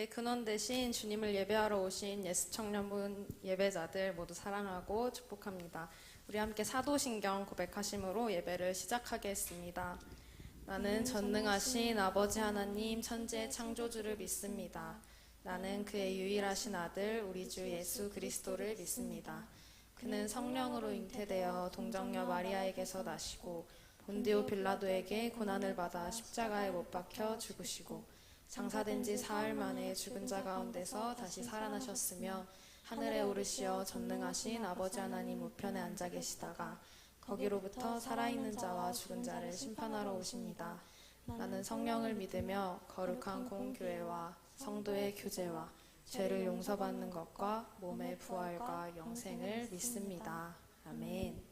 우리에게 근원 되신 주님을 예배하러 오신 예수 청년분 예배자들 모두 사랑하고 축복합니다. 우리 함께 사도신경 고백하심으로 예배를 시작하겠습니다. 나는 전능하신 아버지 하나님 천지의 창조주를 믿습니다. 나는 그의 유일하신 아들 우리 주 예수 그리스도를 믿습니다. 그는 성령으로 잉태되어 동정녀 마리아에게서 나시고 본디오 빌라도에게 고난을 받아 십자가에 못 박혀 죽으시고 장사된 지 사흘 만에 죽은 자 가운데서 다시 살아나셨으며 하늘에 오르시어 전능하신 아버지 하나님 우편에 앉아 계시다가 거기로부터 살아있는 자와 죽은 자를 심판하러 오십니다. 나는 성령을 믿으며 거룩한 공교회와 성도의 교제와 죄를 용서받는 것과 몸의 부활과 영생을 믿습니다. 아멘.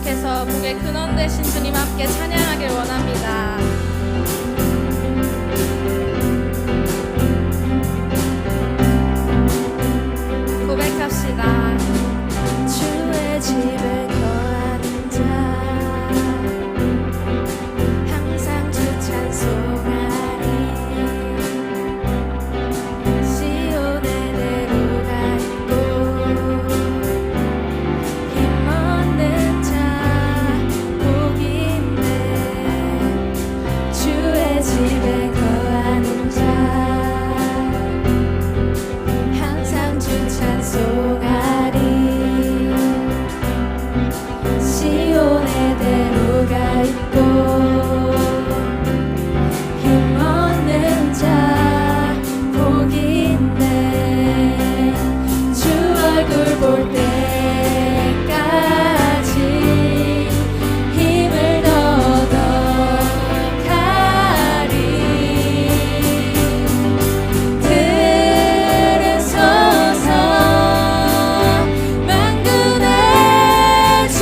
계속해서 목의 근원 되신 주님 함께 찬양하길 원합니다. 고백합시다. 주의 집에 거하는 자 항상 주 찬송하리. 시온의 대로가 있고 힘없는 자 복이 있네. 주의 집에 거하는 자 항상 주 찬송하리. 시온의 대로가 있고 힘없는 자 복이 있네. 주 얼굴 볼 때까지 힘을 얻어가리. 들으소서 만군의 주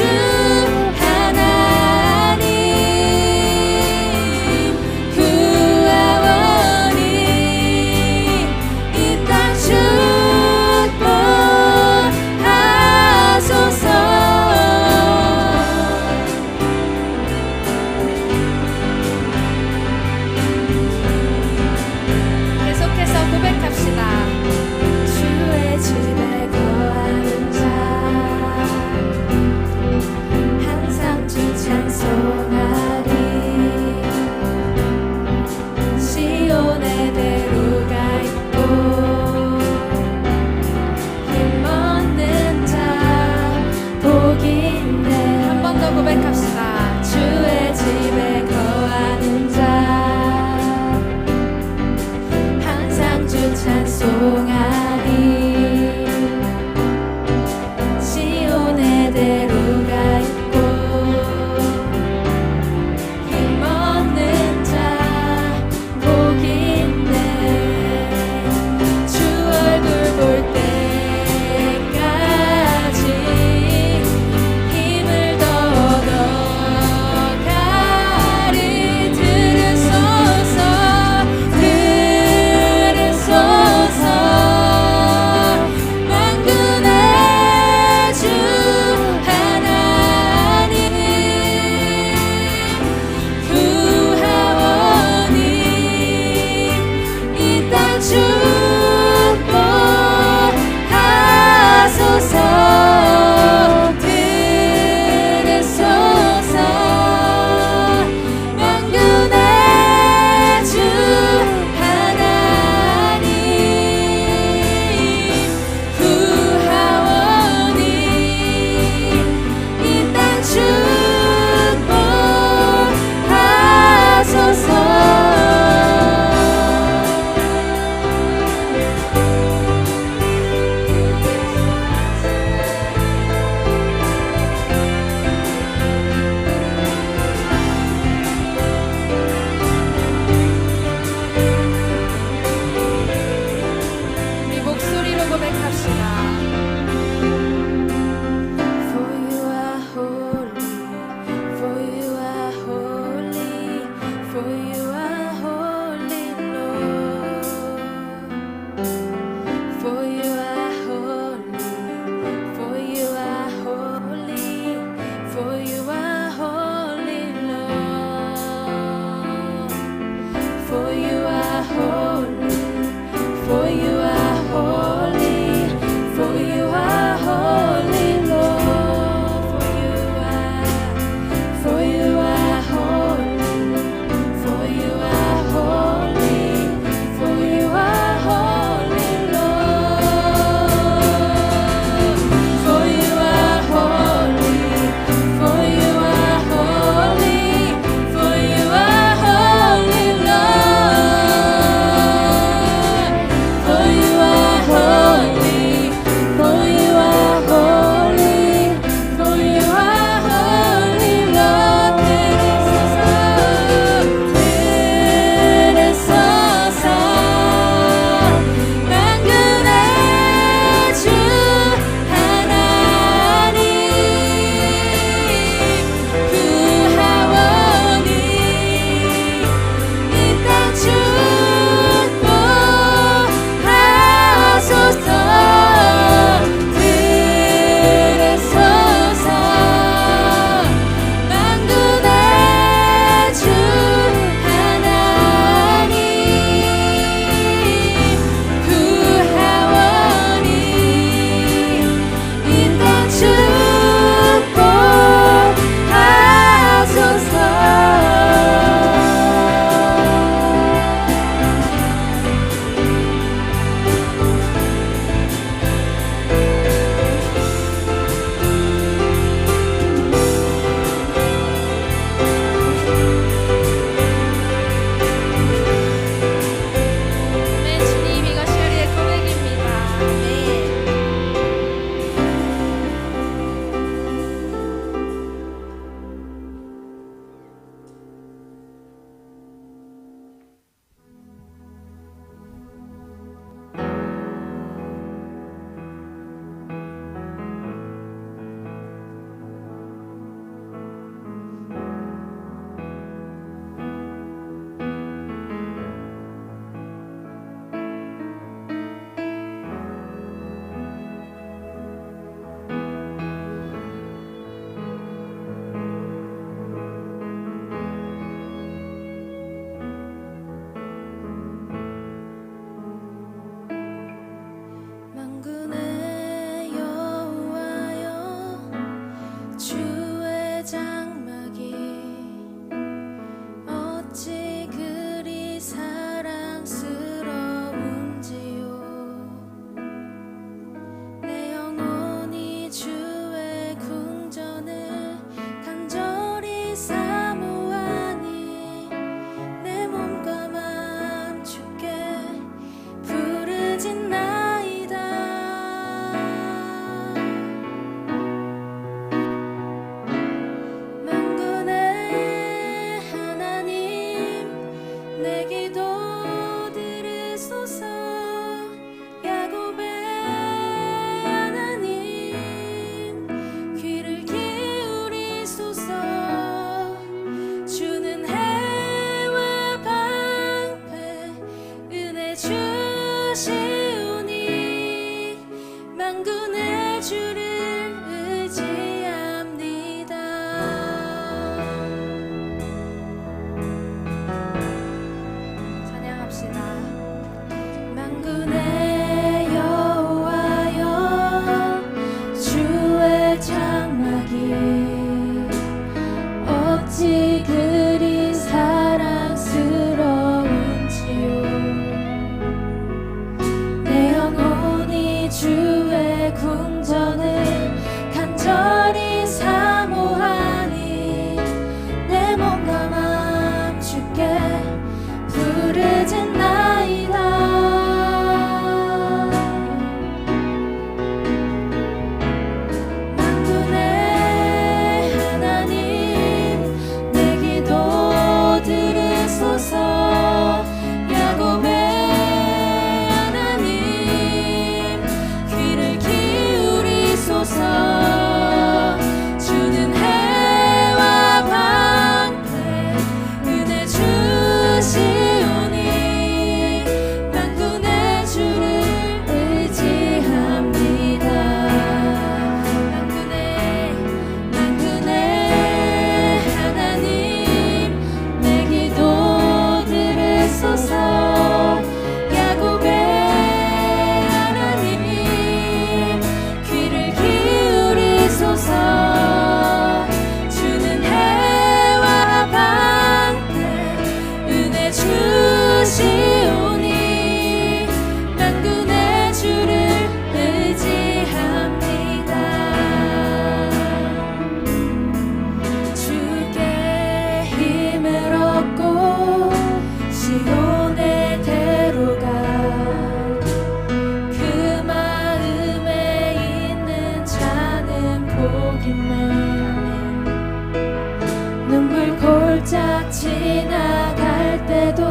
지나갈 때도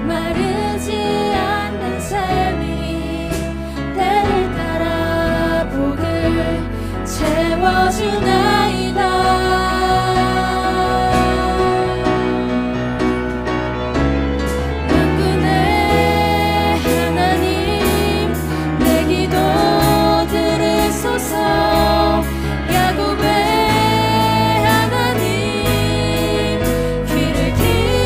마르지 않는 삶이 때를 따라 복을 채워주나이다. 만군의 하나님 내 기도 들으소서. 야곱의 하나님 귀를 기울여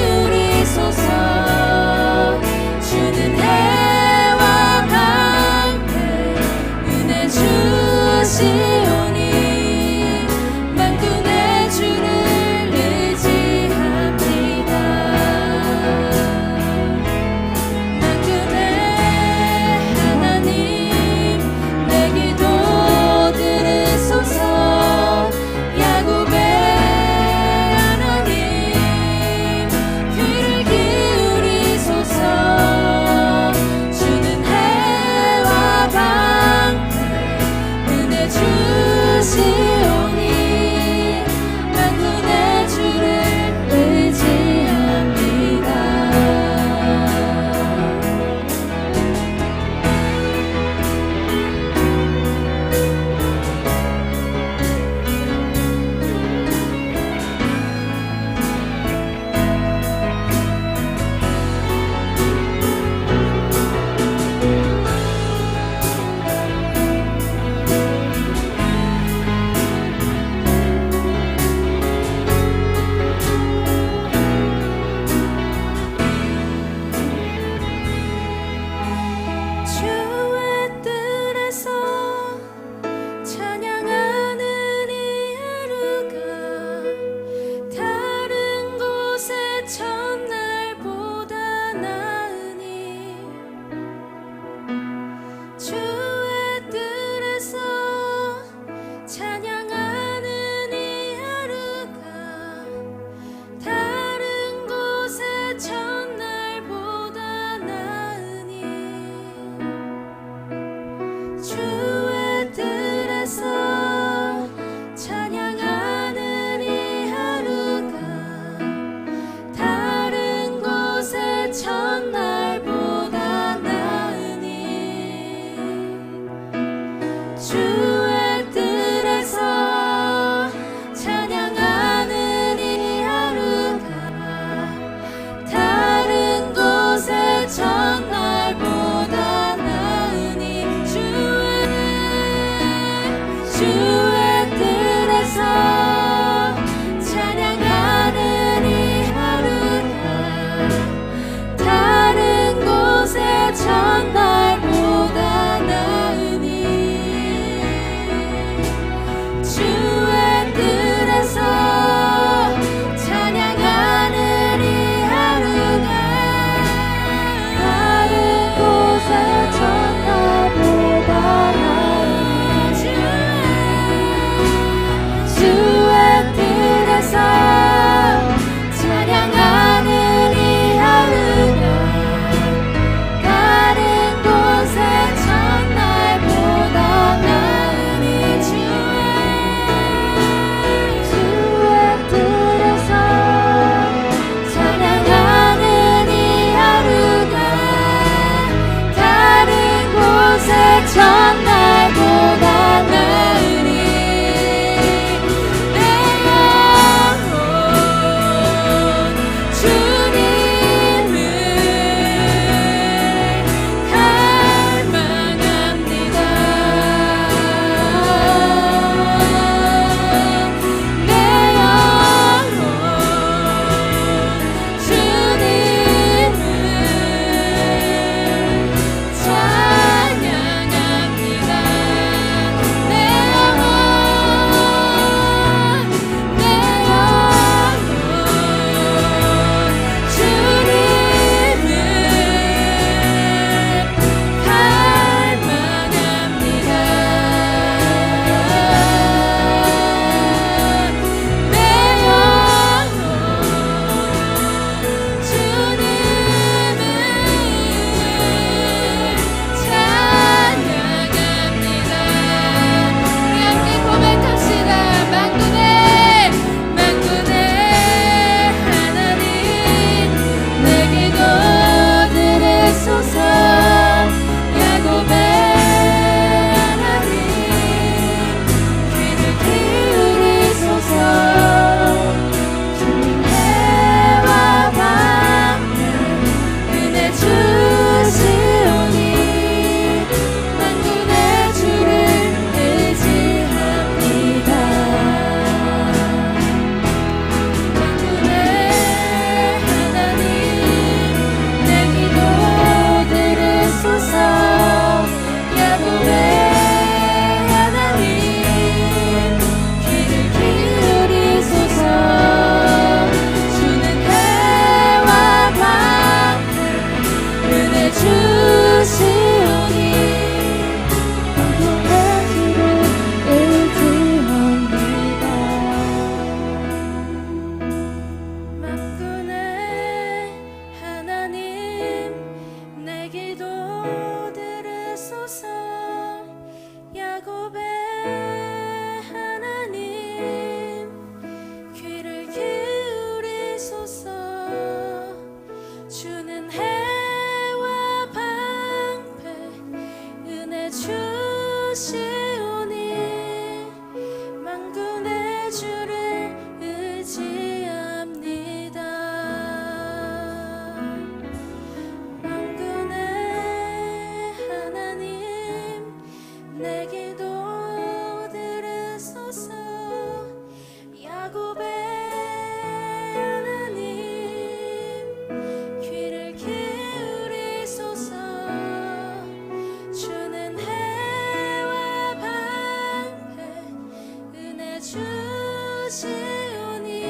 주시오니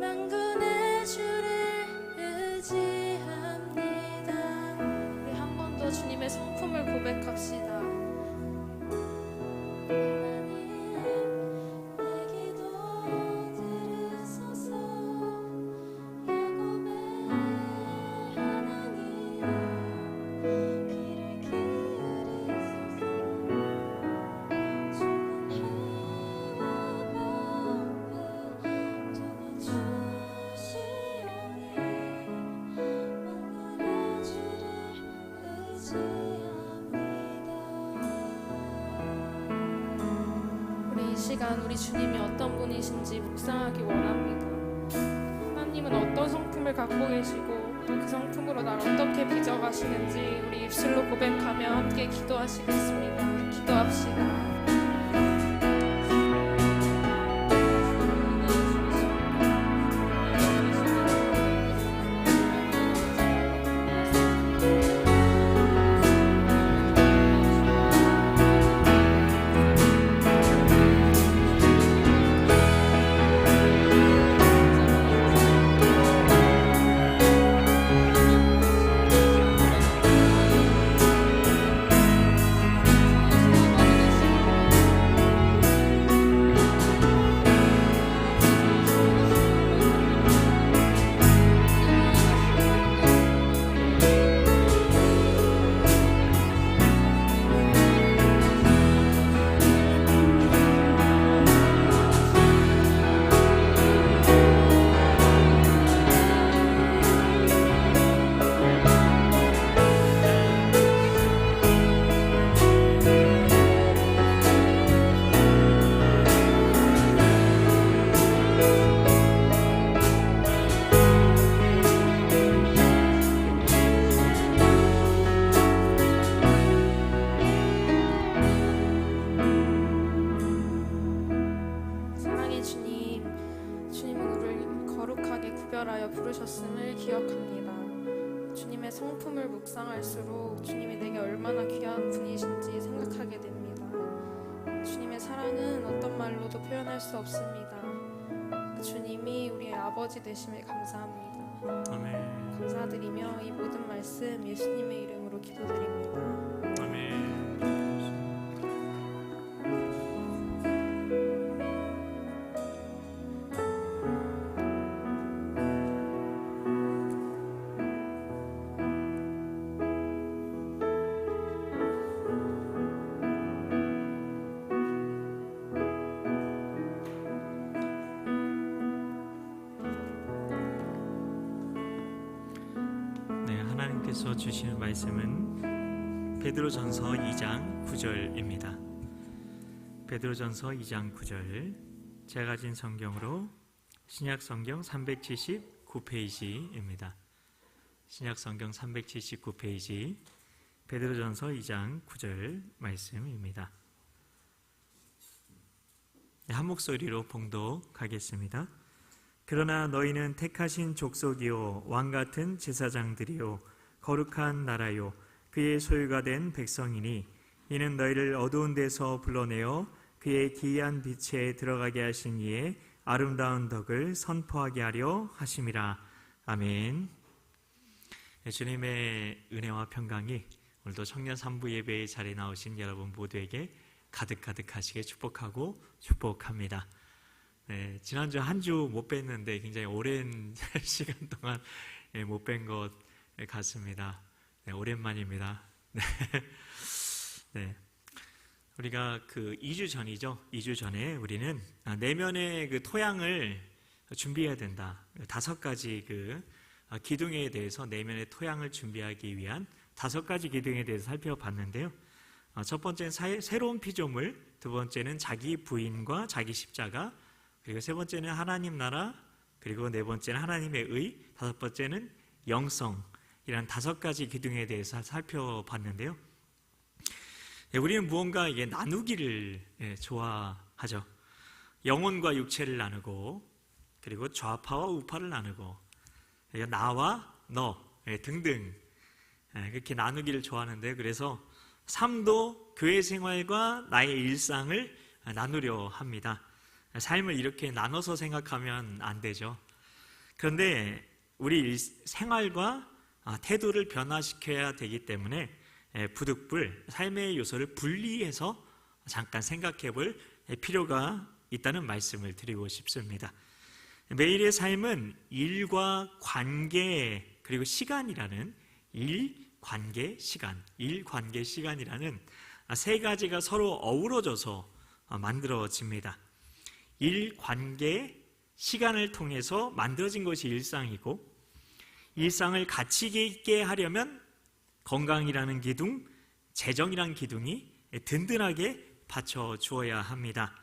만군의 주를 의지합니다. 우리 한 번 더 주님의 성품을 고백합시다. 우리 이 시간 우리 주님이 어떤 분이신지 묵상하기 원합니다. 하나님은 어떤 성품을 갖고 계시고 또 그 성품으로 나를 어떻게 빚어가시는지 우리 입술로 고백하며 함께 기도하시겠습니다. 기도합시다. 부르셨음을 기억합니다. 주님의 성품을 묵상할수록 주님이 내게 얼마나 귀한 분이신지 생각하게 됩니다. 주님의 사랑은 어떤 말로도 표현할 수 없습니다. 그 주님이 우리의 아버지 되심에 감사합니다. 아멘. 감사드리며 이 모든 말씀 예수님의 이름으로 기도드립니다. 아멘. 하나님께서 주시는 말씀은 베드로전서 2장 9절입니다. 베드로전서 2장 9절, 제가 가진 성경으로 신약성경 379페이지입니다. 신약성경 379페이지 베드로전서 2장 9절 말씀입니다. 한 목소리로 봉독하겠습니다. 그러나 너희는 택하신 족속이요 왕같은 제사장들이요 거룩한 나라요 그의 소유가 된 백성이니 이는 너희를 어두운 데서 불러내어 그의 기이한 빛에 들어가게 하신 이의 아름다운 덕을 선포하게 하려 하심이라. 아멘. 주님의 은혜와 평강이 오늘도 청년 3부 예배의 자리에 나오신 여러분 모두에게 가득가득하시게 축복하고 축복합니다. 네, 지난주 한 주 못 뵀는데 굉장히 오랜 시간 동안 못 뵌 것 같습니다. 네, 오랜만입니다. 네. 네. 우리가 그 2주 전이죠. 2주 전에 우리는 내면의 그 토양을 준비해야 된다. 5가지 그 기둥에 대해서 내면의 토양을 준비하기 위한 5가지 기둥에 대해서 살펴봤는데요. 첫 번째는 새로운 피조물, 두 번째는 자기 부인과 자기 십자가, 그리고 세 번째는 하나님 나라, 그리고 네 번째는 하나님의 의, 다섯 번째는 영성, 이런 5가지 기둥에 대해서 살펴봤는데요. 우리는 무언가 이게 나누기를 좋아하죠. 영혼과 육체를 나누고, 그리고 좌파와 우파를 나누고, 나와 너 등등 그렇게 나누기를 좋아하는데, 그래서 삶도 교회 생활과 나의 일상을 나누려 합니다. 삶을 이렇게 나눠서 생각하면 안 되죠. 그런데 우리 생활과 태도를 변화시켜야 되기 때문에 부득불 삶의 요소를 분리해서 잠깐 생각해 볼 필요가 있다는 말씀을 드리고 싶습니다. 매일의 삶은 일과 관계 그리고 시간이라는 일, 관계, 시간이라는 세 가지가 서로 어우러져서 만들어집니다. 일, 관계, 시간을 통해서 만들어진 것이 일상이고, 일상을 가치 있게 하려면 건강이라는 기둥, 재정이라는 기둥이 든든하게 받쳐주어야 합니다.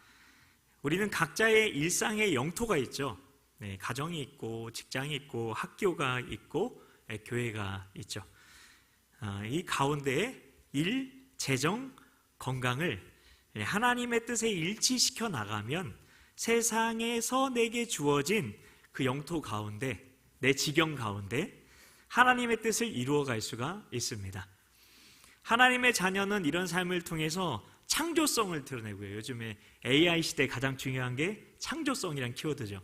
우리는 각자의 일상의 영토가 있죠. 가정이 있고, 직장이 있고, 학교가 있고, 교회가 있죠. 이 가운데에 일, 재정, 건강을 하나님의 뜻에 일치시켜 나가면 세상에서 내게 주어진 그 영토 가운데, 내 지경 가운데 하나님의 뜻을 이루어갈 수가 있습니다. 하나님의 자녀는 이런 삶을 통해서 창조성을 드러내고요. 요즘에 AI 시대에 가장 중요한 게 창조성이란 키워드죠.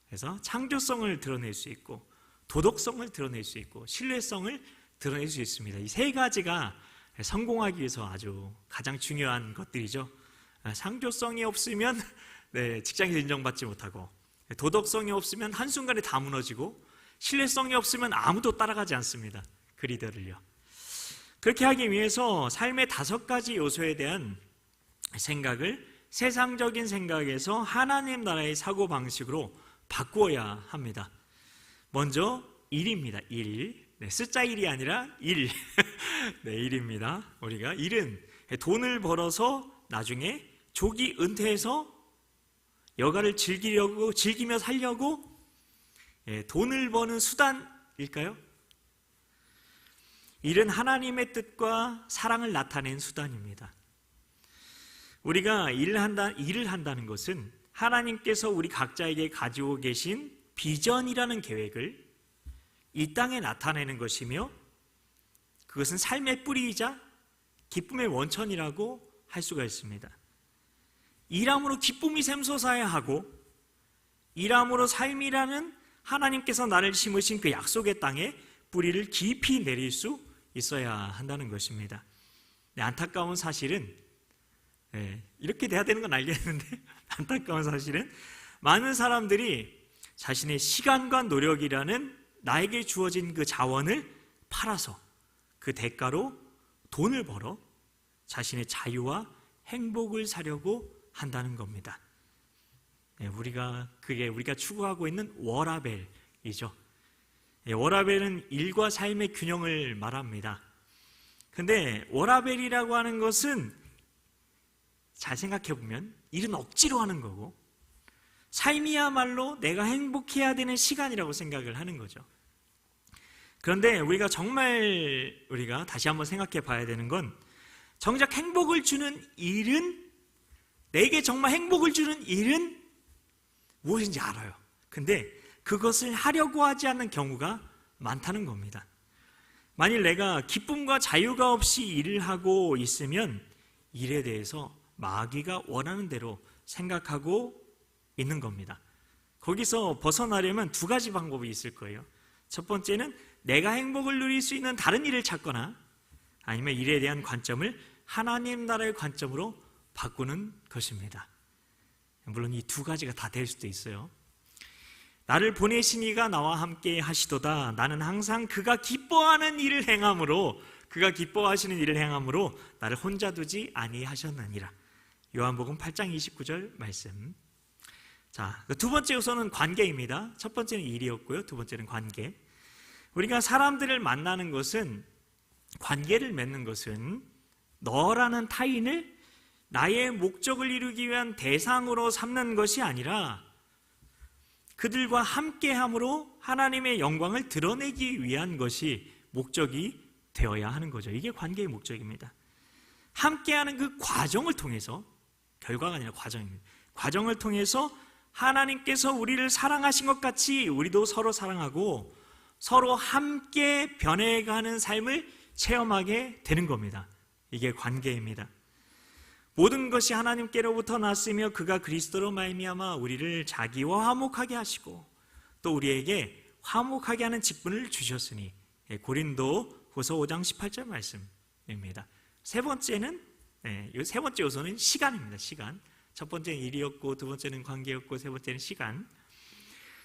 그래서 창조성을 드러낼 수 있고, 도덕성을 드러낼 수 있고, 신뢰성을 드러낼 수 있습니다. 이 세 가지가 성공하기 위해서 아주 가장 중요한 것들이죠. 창조성이 없으면 직장에서 인정받지 못하고, 도덕성이 없으면 한순간에 다 무너지고, 신뢰성이 없으면 아무도 따라가지 않습니다. 그 리더를요. 그렇게 하기 위해서 삶의 5가지 요소에 대한 생각을 세상적인 생각에서 하나님 나라의 사고방식으로 바꾸어야 합니다. 먼저 일입니다. 일. 숫자 1이 아니라 일. 일입니다. 우리가 일은 돈을 벌어서 나중에 조기 은퇴해서 여가를 즐기며 살려고 돈을 버는 수단일까요? 일은 하나님의 뜻과 사랑을 나타낸 수단입니다. 우리가 일을 한다는 것은 하나님께서 우리 각자에게 가지고 계신 비전이라는 계획을 이 땅에 나타내는 것이며, 그것은 삶의 뿌리이자 기쁨의 원천이라고 할 수가 있습니다. 일함으로 기쁨이 샘솟아야 하고, 일함으로 삶이라는 하나님께서 나를 심으신 그 약속의 땅에 뿌리를 깊이 내릴 수 있어야 한다는 것입니다. 안타까운 사실은, 이렇게 돼야 되는 건 알겠는데 안타까운 사실은 많은 사람들이 자신의 시간과 노력이라는 나에게 주어진 그 자원을 팔아서 그 대가로 돈을 벌어 자신의 자유와 행복을 사려고 한다는 겁니다. 그게 우리가 추구하고 있는 워라벨이죠. 워라벨은 일과 삶의 균형을 말합니다. 근데 워라벨이라고 하는 것은 잘 생각해 보면 일은 억지로 하는 거고, 삶이야말로 내가 행복해야 되는 시간이라고 생각을 하는 거죠. 그런데 우리가 다시 한번 생각해 봐야 되는 건, 정작 행복을 주는 일은, 내게 정말 행복을 주는 일은 무엇인지 알아요. 근데 그것을 하려고 하지 않는 경우가 많다는 겁니다. 만일 내가 기쁨과 자유가 없이 일을 하고 있으면 일에 대해서 마귀가 원하는 대로 생각하고 있는 겁니다. 거기서 벗어나려면 2가지 방법이 있을 거예요. 첫 번째는 내가 행복을 누릴 수 있는 다른 일을 찾거나, 아니면 일에 대한 관점을 하나님 나라의 관점으로 바꾸는 것입니다. 물론 이 2가지가 다 될 수도 있어요. 나를 보내신 이가 나와 함께 하시도다. 나는 항상 그가 기뻐하는 일을 행함으로, 그가 기뻐하시는 일을 행함으로 나를 혼자 두지 아니하셨느니라. 요한복음 8장 29절 말씀. 자, 두 번째 요소는 관계입니다. 첫 번째는 일이었고요, 두 번째는 관계. 우리가 사람들을 만나는 것은, 관계를 맺는 것은 너라는 타인을 나의 목적을 이루기 위한 대상으로 삼는 것이 아니라 그들과 함께함으로 하나님의 영광을 드러내기 위한 것이 목적이 되어야 하는 거죠. 이게 관계의 목적입니다. 함께하는 그 과정을 통해서, 결과가 아니라 과정입니다. 과정을 통해서 하나님께서 우리를 사랑하신 것 같이 우리도 서로 사랑하고 서로 함께 변해가는 삶을 체험하게 되는 겁니다. 이게 관계입니다. 모든 것이 하나님께로부터 났으며 그가 그리스도로 말미암아 우리를 자기와 화목하게 하시고 또 우리에게 화목하게 하는 직분을 주셨으니. 고린도 후서 5장 18절 말씀입니다. 세 번째는 이 세 번째 요소는 시간입니다. 시간. 첫 번째는 일이었고, 두 번째는 관계였고, 세 번째는 시간.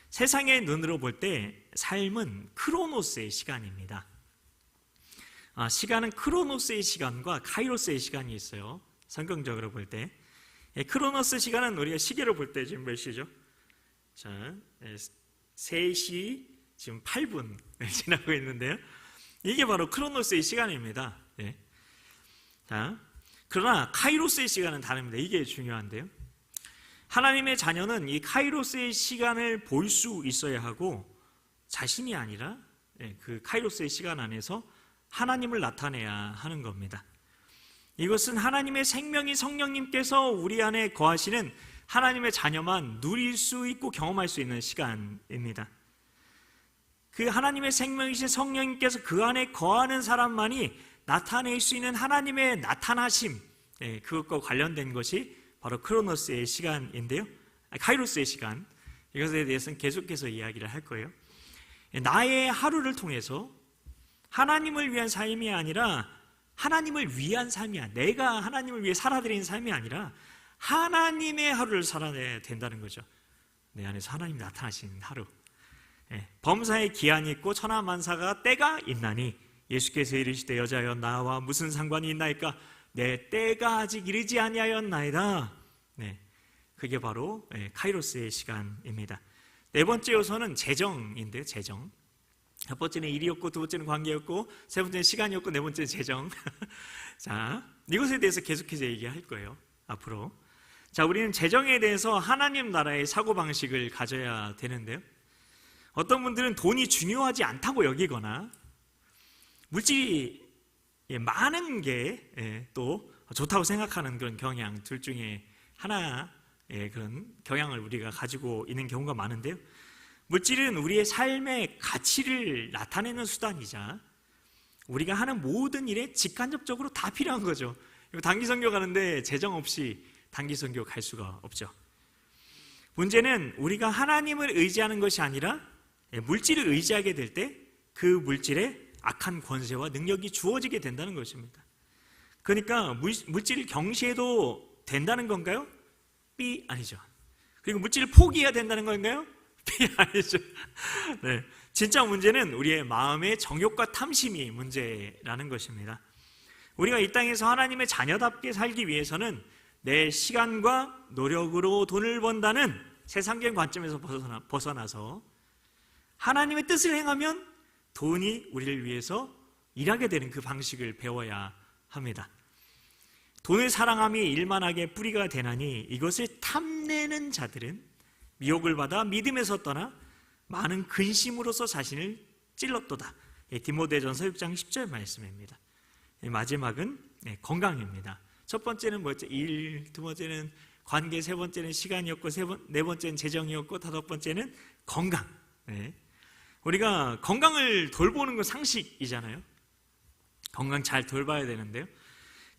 세상의 눈으로 볼 때 삶은 크로노스의 시간입니다. 시간은 크로노스의 시간과 카이로스의 시간이 있어요. 성경적으로 볼 때. 크로노스 시간은 우리가 시계로 볼 때 지금 몇 시죠? 자, 3시 지금 8분 지나고 있는데요. 이게 바로 크로노스의 시간입니다. 자, 그러나 카이로스의 시간은 다릅니다. 이게 중요한데요. 하나님의 자녀는 이 카이로스의 시간을 볼 수 있어야 하고 자신이 아니라 그 카이로스의 시간 안에서 하나님을 나타내야 하는 겁니다. 이것은 하나님의 생명이 성령님께서 우리 안에 거하시는 하나님의 자녀만 누릴 수 있고 경험할 수 있는 시간입니다. 그 하나님의 생명이신 성령님께서 그 안에 거하는 사람만이 나타낼 수 있는 하나님의 나타나심, 그것과 관련된 것이 바로 크로노스의 시간인데요. 카이로스의 시간, 이것에 대해서는 계속해서 이야기를 할 거예요. 나의 하루를 통해서 하나님을 위한 삶이 아니라 하나님을 위한 삶이 아니라, 내가 하나님을 위해 살아드리는 삶이 아니라 하나님의 하루를 살아내야 된다는 거죠. 내 안에서 하나님이 나타나시는 하루. 범사에 기한이 있고 천하만사가 때가 있나니 예수께서 이르시되 여자여 나와 무슨 상관이 있나이까 내 때가 아직 이르지 아니하였나이다. 그게 바로 카이로스의 시간입니다. 네 번째 요소는 재정인데요. 재정. 첫 번째는 일이었고, 두 번째는 관계였고, 세 번째는 시간이었고, 네 번째는 재정. 자, 이것에 대해서 계속해서 얘기할 거예요, 앞으로. 자, 우리는 재정에 대해서 하나님 나라의 사고방식을 가져야 되는데요. 어떤 분들은 돈이 중요하지 않다고 여기거나 물질이 많은 게 또 좋다고 생각하는 그런 경향, 둘 중에 하나의 그런 경향을 우리가 가지고 있는 경우가 많은데요. 물질은 우리의 삶의 가치를 나타내는 수단이자 우리가 하는 모든 일에 직간접적으로 다 필요한 거죠. 단기 선교 가는데 재정 없이 단기 선교 갈 수가 없죠. 문제는 우리가 하나님을 의지하는 것이 아니라 물질을 의지하게 될 때 그 물질에 악한 권세와 능력이 주어지게 된다는 것입니다. 그러니까 물질을 경시해도 된다는 건가요? B 아니죠. 그리고 물질을 포기해야 된다는 건가요? B 아니죠. 진짜 문제는 우리의 마음의 정욕과 탐심이 문제라는 것입니다. 우리가 이 땅에서 하나님의 자녀답게 살기 위해서는 내 시간과 노력으로 돈을 번다는 세상적인 관점에서 벗어나서 하나님의 뜻을 행하면 돈이 우리를 위해서 일하게 되는 그 방식을 배워야 합니다. 돈을 사랑함이 일만하게 뿌리가 되나니 이것을 탐내는 자들은 미혹을 받아 믿음에서 떠나 많은 근심으로서 자신을 찔렀도다. 디모데전서 6장 10절 말씀입니다. 마지막은 건강입니다. 첫 번째는 뭐였죠? 일, 두 번째는 관계, 세 번째는 시간이었고, 네 번째는 재정이었고, 다섯 번째는 건강. 우리가 건강을 돌보는 건 상식이잖아요. 건강 잘 돌봐야 되는데요.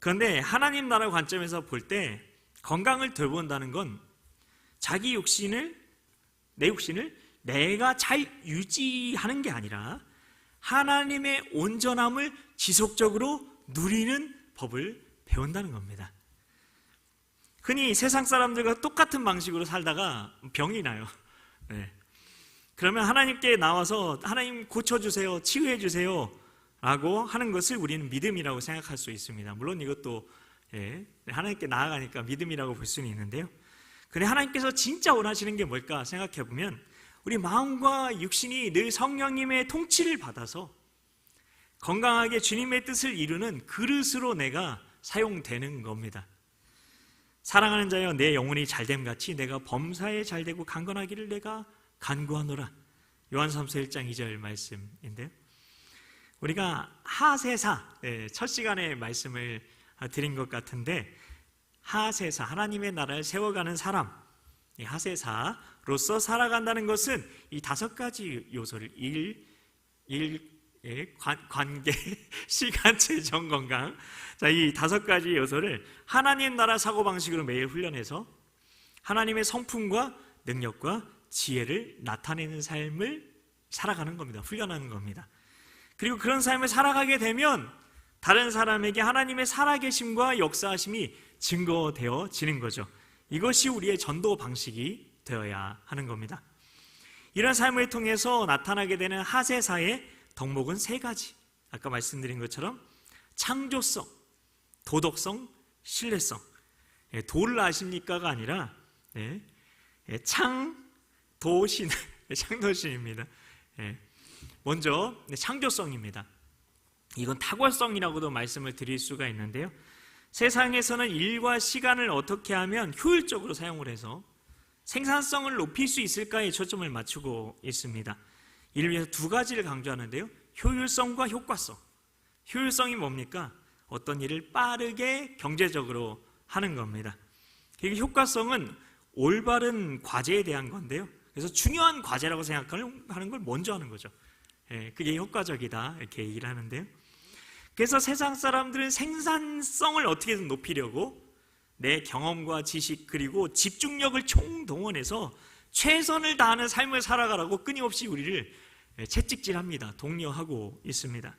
그런데 하나님 나라 관점에서 볼 때 건강을 돌본다는 건 자기 욕심을, 내 욕심을 내가 잘 유지하는 게 아니라 하나님의 온전함을 지속적으로 누리는 법을 배운다는 겁니다. 흔히 세상 사람들과 똑같은 방식으로 살다가 병이 나요. 그러면 하나님께 나와서 하나님 고쳐주세요, 치유해주세요 라고 하는 것을 우리는 믿음이라고 생각할 수 있습니다. 물론 이것도 하나님께 나아가니까 믿음이라고 볼 수는 있는데요. 그런데 하나님께서 진짜 원하시는 게 뭘까 생각해보면 우리 마음과 육신이 늘 성령님의 통치를 받아서 건강하게 주님의 뜻을 이루는 그릇으로 내가 사용되는 겁니다. 사랑하는 자여 내 영혼이 잘됨같이 내가 범사에 잘되고 강건하기를 내가 간구하노라. 요한삼서 1장 2절 말씀인데요. 우리가 하세사, 첫 시간에 말씀을 드린 것 같은데 하세사, 하나님의 나라를 세워가는 사람, 이 하세사로서 살아간다는 것은 이 다섯 가지 요소를 일, 관계, 시간체, 정건강. 자, 이 5가지 요소를 하나님 나라 사고방식으로 매일 훈련해서 하나님의 성품과 능력과 지혜를 나타내는 삶을 살아가는 겁니다. 훈련하는 겁니다. 그리고 그런 삶을 살아가게 되면 다른 사람에게 하나님의 살아계심과 역사하심이 증거되어지는 거죠. 이것이 우리의 전도 방식이 되어야 하는 겁니다. 이런 삶을 통해서 나타나게 되는 하세사의 덕목은 3가지. 아까 말씀드린 것처럼 창조성, 도덕성, 신뢰성. 도를 아십니까가 아니라 창도신, 창도신입니다. 먼저 창조성입니다. 이건 탁월성이라고도 말씀을 드릴 수가 있는데요. 세상에서는 일과 시간을 어떻게 하면 효율적으로 사용을 해서 생산성을 높일 수 있을까에 초점을 맞추고 있습니다. 이를 위해서 2가지를 강조하는데요. 효율성과 효과성. 효율성이 뭡니까? 어떤 일을 빠르게 경제적으로 하는 겁니다. 그리고 효과성은 올바른 과제에 대한 건데요. 그래서 중요한 과제라고 생각하는 걸 먼저 하는 거죠. 그게 효과적이다 이렇게 얘기를 하는데요. 그래서 세상 사람들은 생산성을 어떻게든 높이려고 내 경험과 지식 그리고 집중력을 총동원해서 최선을 다하는 삶을 살아가라고 끊임없이 우리를 채찍질합니다. 독려하고 있습니다.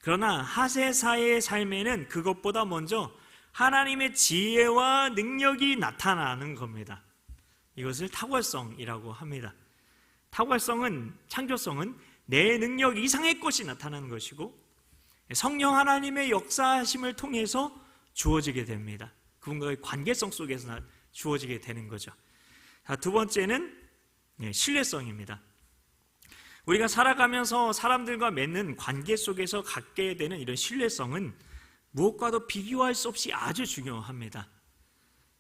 그러나 하세사의 삶에는 그것보다 먼저 하나님의 지혜와 능력이 나타나는 겁니다. 이것을 탁월성이라고 합니다. 탁월성은, 창조성은 내 능력 이상의 것이 나타나는 것이고 성령 하나님의 역사하심을 통해서 주어지게 됩니다. 그분과의 관계성 속에서 주어지게 되는 거죠. 자, 2번째는 신뢰성입니다. 우리가 살아가면서 사람들과 맺는 관계 속에서 갖게 되는 이런 신뢰성은 무엇과도 비교할 수 없이 아주 중요합니다.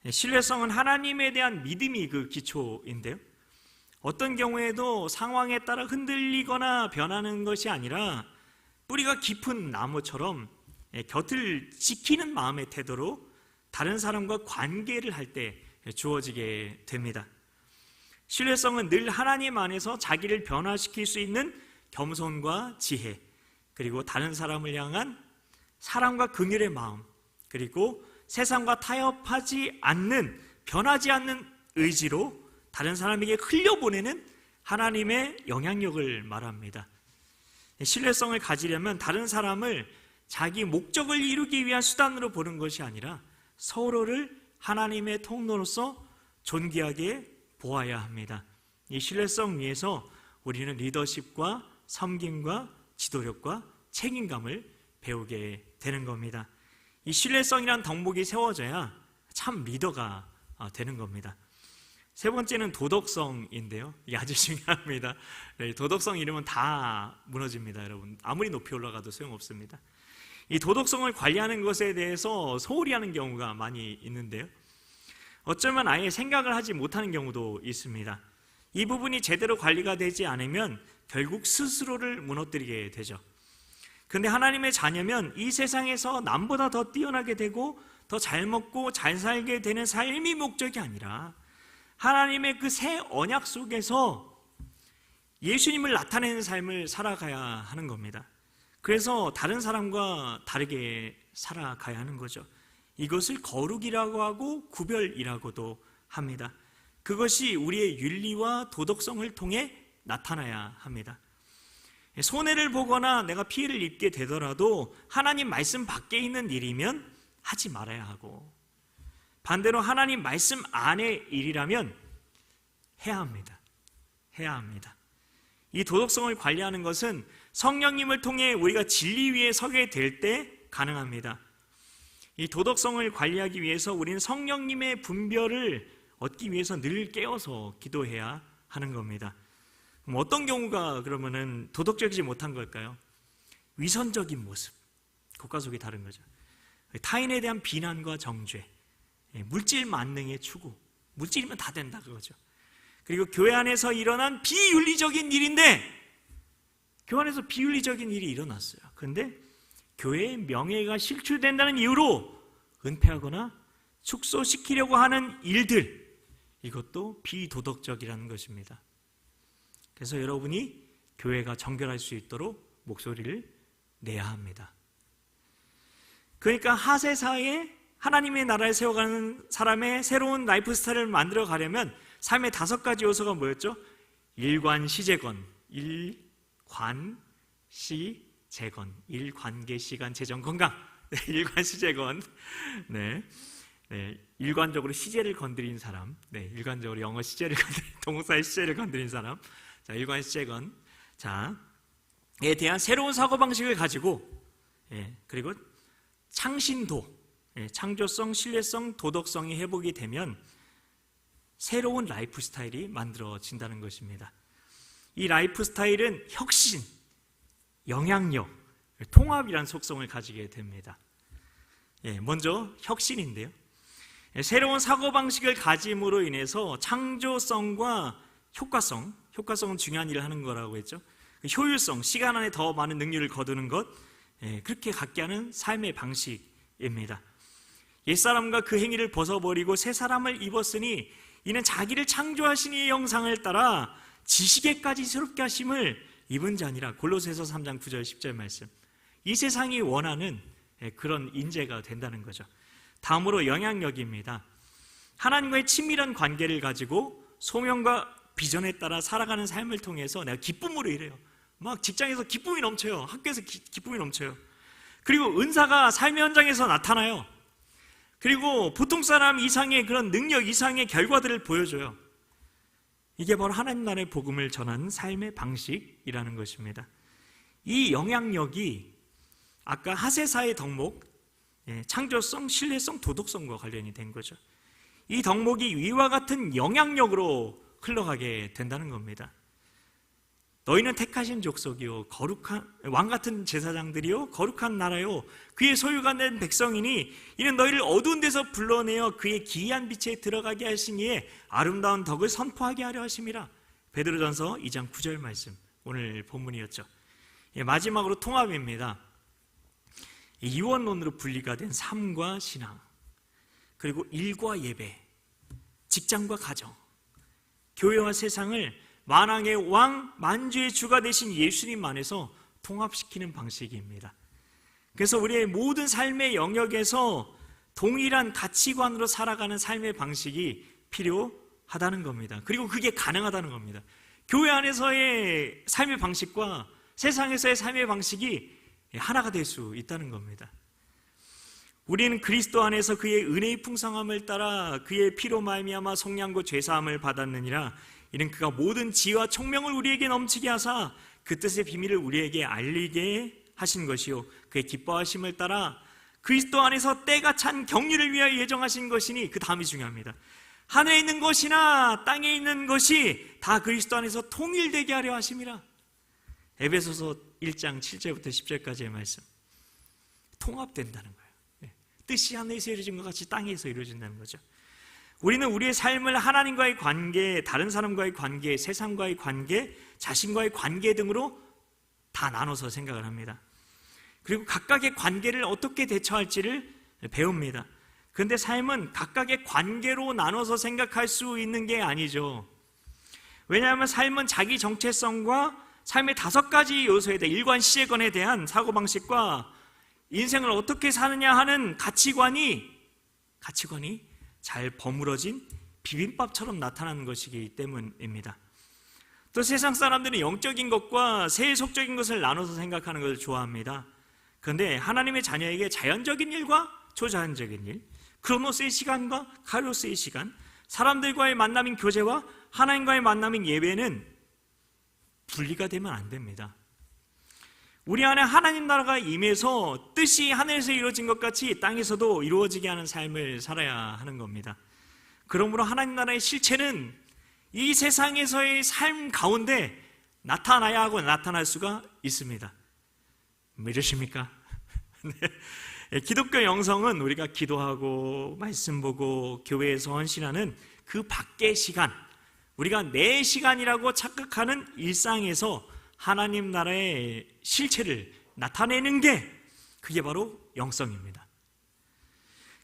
신뢰성은 하나님에 대한 믿음이 그 기초인데요. 어떤 경우에도 상황에 따라 흔들리거나 변하는 것이 아니라 뿌리가 깊은 나무처럼 곁을 지키는 마음의 태도로 다른 사람과 관계를 할 때 주어지게 됩니다. 신뢰성은 늘 하나님 안에서 자기를 변화시킬 수 있는 겸손과 지혜, 그리고 다른 사람을 향한 사랑과 긍휼의 마음, 그리고 세상과 타협하지 않는, 변하지 않는 의지로 다른 사람에게 흘려보내는 하나님의 영향력을 말합니다. 신뢰성을 가지려면 다른 사람을 자기 목적을 이루기 위한 수단으로 보는 것이 아니라 서로를 하나님의 통로로서 존귀하게 보아야 합니다. 이 신뢰성 위에서 우리는 리더십과 섬김과 지도력과 책임감을 배우게 되는 겁니다. 이 신뢰성이란 덕목이 세워져야 참 리더가 되는 겁니다. 3번째는 도덕성인데요. 이게 아주 중요합니다. 도덕성 잃으면 다 무너집니다, 여러분. 아무리 높이 올라가도 소용없습니다. 이 도덕성을 관리하는 것에 대해서 소홀히 하는 경우가 많이 있는데요. 어쩌면 아예 생각을 하지 못하는 경우도 있습니다. 이 부분이 제대로 관리가 되지 않으면 결국 스스로를 무너뜨리게 되죠. 그런데 하나님의 자녀면 이 세상에서 남보다 더 뛰어나게 되고 더 잘 먹고 잘 살게 되는 삶이 목적이 아니라 하나님의 그 새 언약 속에서 예수님을 나타내는 삶을 살아가야 하는 겁니다. 그래서 다른 사람과 다르게 살아가야 하는 거죠. 이것을 거룩이라고 하고 구별이라고도 합니다. 그것이 우리의 윤리와 도덕성을 통해 나타나야 합니다. 손해를 보거나 내가 피해를 입게 되더라도 하나님 말씀 밖에 있는 일이면 하지 말아야 하고, 반대로 하나님 말씀 안의 일이라면 해야 합니다. 해야 합니다. 이 도덕성을 관리하는 것은 성령님을 통해 우리가 진리 위에 서게 될 때 가능합니다. 이 도덕성을 관리하기 위해서 우리는 성령님의 분별을 얻기 위해서 늘 깨어서 기도해야 하는 겁니다. 그럼 어떤 경우가 그러면은 도덕적이지 못한 걸까요? 위선적인 모습, 국가 속이 다른 거죠. 타인에 대한 비난과 정죄, 물질 만능의 추구, 물질이면 다 된다 그거죠. 그리고 교회 안에서 일어난 비윤리적인 일인데, 교회 안에서 비윤리적인 일이 일어났어요. 그런데 교회의 명예가 실추된다는 이유로 은폐하거나 축소시키려고 하는 일들, 이것도 비도덕적이라는 것입니다. 그래서 여러분이 교회가 정결할 수 있도록 목소리를 내야 합니다. 그러니까 하세사에 하나님의 나라를 세워가는 사람의 새로운 라이프 스타일을 만들어 가려면 삶의 5가지 요소가 뭐였죠? 일관시재건, 일관시재건, 일관계시간, 재정, 건강. 네, 일관시재건. 네, 네, 일관적으로 시제를 건드린 사람. 네, 일관적으로 영어 시제를 건드린, 동사의 시제를 건드린 사람. 자, 일관시재건. 자, 에 대한 새로운 사고방식을 가지고, 그리고 창신도, 창조성, 신뢰성, 도덕성이 회복이 되면 새로운 라이프 스타일이 만들어진다는 것입니다. 이 라이프 스타일은 혁신, 영향력, 통합이라는 속성을 가지게 됩니다. 먼저 혁신인데요. 새로운 사고방식을 가짐으로 인해서 창조성과 효과성은 중요한 일을 하는 거라고 했죠. 효율성, 시간 안에 더 많은 능률을 거두는 것, 그렇게 갖게 하는 삶의 방식입니다. 옛사람과 그 행위를 벗어버리고 새 사람을 입었으니 이는 자기를 창조하신 이의 형상을 따라 지식에까지 새롭게 하심을 입은 자니라. 골로새서 3장 9절 10절 말씀. 이 세상이 원하는 그런 인재가 된다는 거죠. 다음으로 영향력입니다. 하나님과의 친밀한 관계를 가지고 소명과 비전에 따라 살아가는 삶을 통해서 내가 기쁨으로 일해요. 막 직장에서 기쁨이 넘쳐요. 학교에서 기쁨이 넘쳐요. 그리고 은사가 삶의 현장에서 나타나요. 그리고 보통 사람 이상의 그런 능력 이상의 결과들을 보여줘요. 이게 바로 하나님 나라의 복음을 전하는 삶의 방식이라는 것입니다. 이 영향력이 아까 하세사의 덕목, 창조성, 신뢰성, 도덕성과 관련이 된 거죠. 이 덕목이 위와 같은 영향력으로 흘러가게 된다는 겁니다. 너희는 택하신 족속이요 거룩한 왕 같은 제사장들이요 거룩한 나라요 그의 소유가 된 백성이니 이는 너희를 어두운 데서 불러내어 그의 기이한 빛에 들어가게 하신 이의 아름다운 덕을 선포하게 하려 하심이라. 베드로전서 2장 9절 말씀, 오늘 본문이었죠. 마지막으로 통합입니다. 이원론으로 분리가 된 삶과 신앙, 그리고 일과 예배, 직장과 가정, 교회와 세상을 만왕의 왕, 만주의 주가 되신 예수님 안에서 통합시키는 방식입니다. 그래서 우리의 모든 삶의 영역에서 동일한 가치관으로 살아가는 삶의 방식이 필요하다는 겁니다. 그리고 그게 가능하다는 겁니다. 교회 안에서의 삶의 방식과 세상에서의 삶의 방식이 하나가 될 수 있다는 겁니다. 우리는 그리스도 안에서 그의 은혜의 풍성함을 따라 그의 피로 말미암아 속량고 죄사함을 받았느니라. 이는 그가 모든 지혜와 총명을 우리에게 넘치게 하사 그 뜻의 비밀을 우리에게 알리게 하신 것이요 그의 기뻐하심을 따라 그리스도 안에서 때가 찬 경륜을 위하여 예정하신 것이니, 그 다음이 중요합니다. 하늘에 있는 것이나 땅에 있는 것이 다 그리스도 안에서 통일되게 하려 하심이라. 에베소서 1장 7절부터 10절까지의 말씀. 통합된다는 거예요. 뜻이 하늘에서 이루어진 것 같이 땅에서 이루어진다는 거죠. 우리는 우리의 삶을 하나님과의 관계, 다른 사람과의 관계, 세상과의 관계, 자신과의 관계 등으로 다 나눠서 생각을 합니다. 그리고 각각의 관계를 어떻게 대처할지를 배웁니다. 그런데 삶은 각각의 관계로 나눠서 생각할 수 있는 게 아니죠. 왜냐하면 삶은 자기 정체성과 삶의 5가지 요소에 대해 일관시제건에 대한 사고방식과 인생을 어떻게 사느냐 하는 가치관이 잘 버무러진 비빔밥처럼 나타나는 것이기 때문입니다. 또 세상 사람들은 영적인 것과 세속적인 것을 나눠서 생각하는 것을 좋아합니다. 그런데 하나님의 자녀에게 자연적인 일과 초자연적인 일, 크로노스의 시간과 카이로스의 시간, 사람들과의 만남인 교제와 하나님과의 만남인 예배는 분리가 되면 안 됩니다. 우리 안에 하나님 나라가 임해서 뜻이 하늘에서 이루어진 것 같이 땅에서도 이루어지게 하는 삶을 살아야 하는 겁니다. 그러므로 하나님 나라의 실체는 이 세상에서의 삶 가운데 나타나야 하고 나타날 수가 있습니다. 믿으십니까? 네. 기독교 영성은 우리가 기도하고 말씀 보고 교회에서 헌신하는 그 밖의 시간, 우리가 내 시간이라고 착각하는 일상에서 하나님 나라의 실체를 나타내는 게 그게 바로 영성입니다.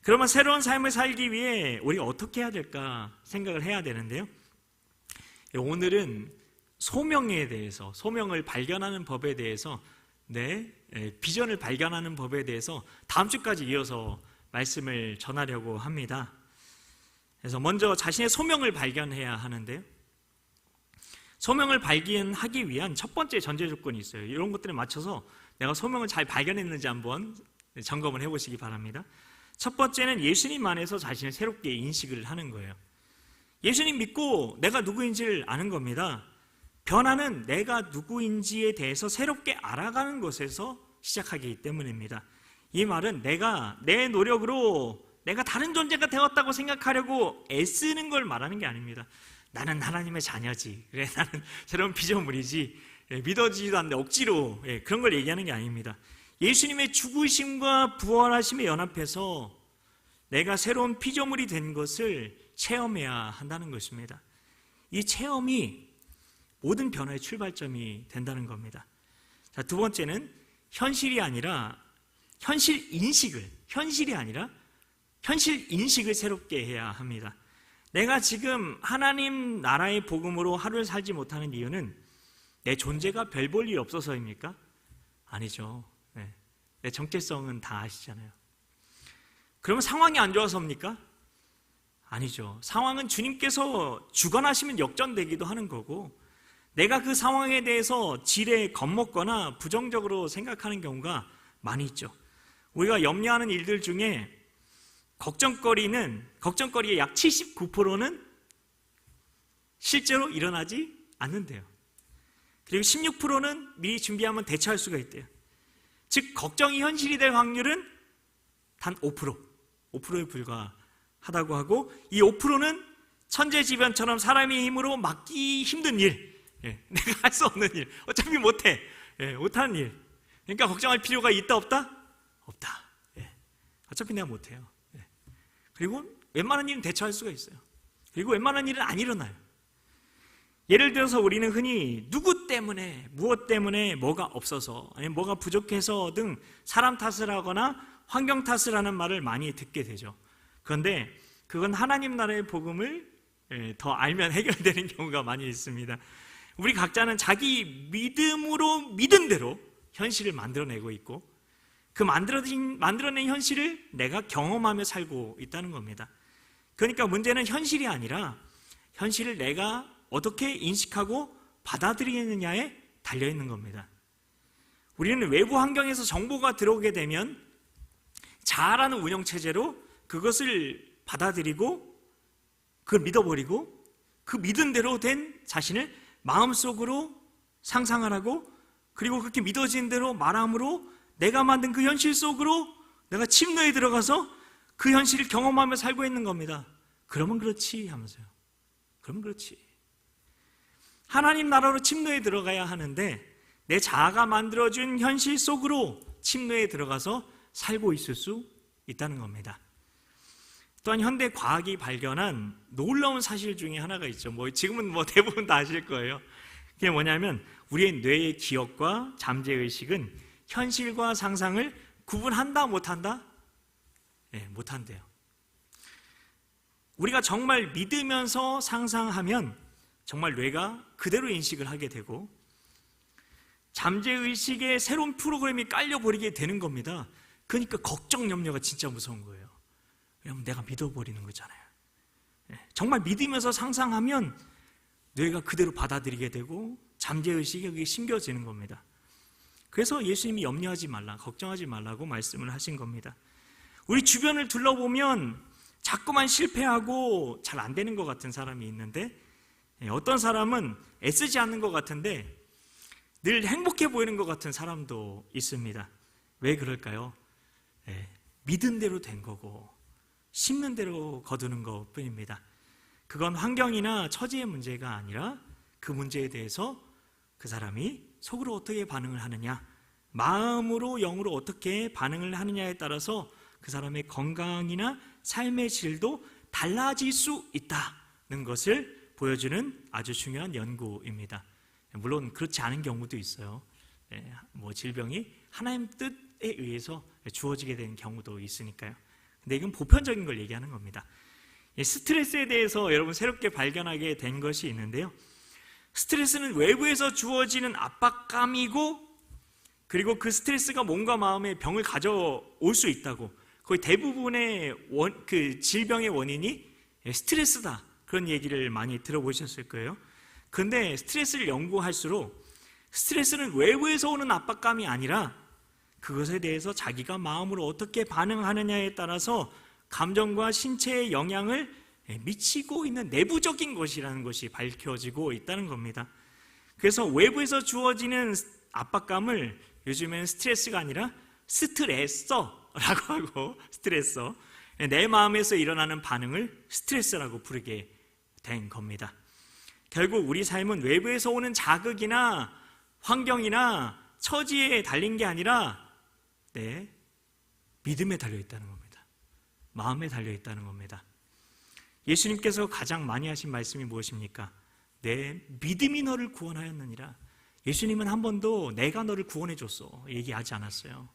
그러면 새로운 삶을 살기 위해 우리가 어떻게 해야 될까 생각을 해야 되는데요. 오늘은 소명에 대해서, 소명을 발견하는 법에 대해서 비전을 발견하는 법에 대해서 다음 주까지 이어서 말씀을 전하려고 합니다. 그래서 먼저 자신의 소명을 발견해야 하는데요. 소명을 발견하기 위한 첫 번째 전제 조건이 있어요. 이런 것들에 맞춰서 내가 소명을 잘 발견했는지 한번 점검을 해보시기 바랍니다. 첫 번째는 예수님 안에서 자신을 새롭게 인식을 하는 거예요. 예수님 믿고 내가 누구인지를 아는 겁니다. 변화는 내가 누구인지에 대해서 새롭게 알아가는 것에서 시작하기 때문입니다. 이 말은 내가 내 노력으로 내가 다른 존재가 되었다고 생각하려고 애쓰는 걸 말하는 게 아닙니다. 나는 하나님의 자녀지, 그래 나는 새로운 피조물이지, 믿어지지도 않는데 억지로 그런 걸 얘기하는 게 아닙니다. 예수님의 죽으심과 부활하심에 연합해서 내가 새로운 피조물이 된 것을 체험해야 한다는 것입니다. 이 체험이 모든 변화의 출발점이 된다는 겁니다. 자, 두 번째는 현실이 아니라 현실 인식을 새롭게 해야 합니다. 내가 지금 하나님 나라의 복음으로 하루를 살지 못하는 이유는 내 존재가 별 볼 일 없어서입니까? 아니죠. 내 정체성은 다 아시잖아요. 그러면 상황이 안 좋아서입니까? 아니죠. 상황은 주님께서 주관하시면 역전되기도 하는 거고, 내가 그 상황에 대해서 지레 겁먹거나 부정적으로 생각하는 경우가 많이 있죠. 우리가 염려하는 일들 중에 걱정거리의 약 79%는 실제로 일어나지 않는데요. 그리고 16%는 미리 준비하면 대처할 수가 있대요. 즉 걱정이 현실이 될 확률은 단 5%에 불과하다고 하고, 이 5%는 천재지변처럼 사람의 힘으로 막기 힘든 일, 내가 할 수 없는 일, 어차피 못해, 못하는 일. 그러니까 걱정할 필요가 있다 없다? 없다. 어차피 내가 못해요. 그리고 웬만한 일은 대처할 수가 있어요. 그리고 웬만한 일은 안 일어나요. 예를 들어서 우리는 흔히 누구 때문에, 무엇 때문에, 뭐가 없어서, 아니면 뭐가 부족해서 등 사람 탓을 하거나 환경 탓을 하는 말을 많이 듣게 되죠. 그런데 그건 하나님 나라의 복음을 더 알면 해결되는 경우가 많이 있습니다. 우리 각자는 자기 믿음으로 믿은 대로 현실을 만들어내고 있고, 그 만들어낸 현실을 내가 경험하며 살고 있다는 겁니다. 그러니까 문제는 현실이 아니라 현실을 내가 어떻게 인식하고 받아들이느냐에 달려있는 겁니다. 우리는 외부 환경에서 정보가 들어오게 되면 잘하는 운영체제로 그것을 받아들이고 그걸 믿어버리고, 그 믿은 대로 된 자신을 마음속으로 상상하라고, 그리고 그렇게 믿어진 대로 말함으로 내가 만든 그 현실 속으로 내가 침노에 들어가서 그 현실을 경험하며 살고 있는 겁니다. 그러면 그렇지 하면서요. 그러면 그렇지. 하나님 나라로 침노에 들어가야 하는데 내 자아가 만들어준 현실 속으로 침노에 들어가서 살고 있을 수 있다는 겁니다. 또한 현대 과학이 발견한 놀라운 사실 중에 하나가 있죠. 지금은 대부분 다 아실 거예요. 그게 뭐냐면 우리의 뇌의 기억과 잠재의식은 현실과 상상을 구분한다 못한다? 못한대요. 우리가 정말 믿으면서 상상하면 정말 뇌가 그대로 인식을 하게 되고, 잠재의식에 새로운 프로그램이 깔려버리게 되는 겁니다. 그러니까 걱정, 염려가 진짜 무서운 거예요. 왜냐하면 내가 믿어버리는 거잖아요. 정말 믿으면서 상상하면 뇌가 그대로 받아들이게 되고 잠재의식이 여기에 심겨지는 겁니다. 그래서 예수님이 염려하지 말라, 걱정하지 말라고 말씀을 하신 겁니다. 우리 주변을 둘러보면 자꾸만 실패하고 잘 안 되는 것 같은 사람이 있는데, 어떤 사람은 애쓰지 않는 것 같은데 늘 행복해 보이는 것 같은 사람도 있습니다. 왜 그럴까요? 믿은 대로 된 거고 심는 대로 거두는 것 뿐입니다. 그건 환경이나 처지의 문제가 아니라 그 문제에 대해서 그 사람이 속으로 어떻게 반응을 하느냐, 마음으로 영으로 어떻게 반응을 하느냐에 따라서 그 사람의 건강이나 삶의 질도 달라질 수 있다는 것을 보여주는 아주 중요한 연구입니다. 물론 그렇지 않은 경우도 있어요. 질병이 하나님 뜻에 의해서 주어지게 되는 경우도 있으니까요. 근데 이건 보편적인 걸 얘기하는 겁니다. 스트레스에 대해서 여러분 새롭게 발견하게 된 것이 있는데요. 스트레스는 외부에서 주어지는 압박감이고 그리고 그 스트레스가 몸과 마음에 병을 가져올 수 있다고. 거의 대부분의 그 질병의 원인이 스트레스다, 그런 얘기를 많이 들어보셨을 거예요. 그런데 스트레스를 연구할수록 스트레스는 외부에서 오는 압박감이 아니라 그것에 대해서 자기가 마음으로 어떻게 반응하느냐에 따라서 감정과 신체에 영향을 미치고 있는 내부적인 것이라는 것이 밝혀지고 있다는 겁니다. 그래서 외부에서 주어지는 압박감을 요즘에는 스트레스가 아니라 스트레서라고 하고, 스트레서, 내 마음에서 일어나는 반응을 스트레스라고 부르게 된 겁니다. 결국 우리 삶은 외부에서 오는 자극이나 환경이나 처지에 달린 게 아니라 믿음에 달려있다는 겁니다. 마음에 달려있다는 겁니다. 예수님께서 가장 많이 하신 말씀이 무엇입니까? 내 믿음이 너를 구원하였느니라. 예수님은 한 번도 내가 너를 구원해 줬어 얘기하지 않았어요.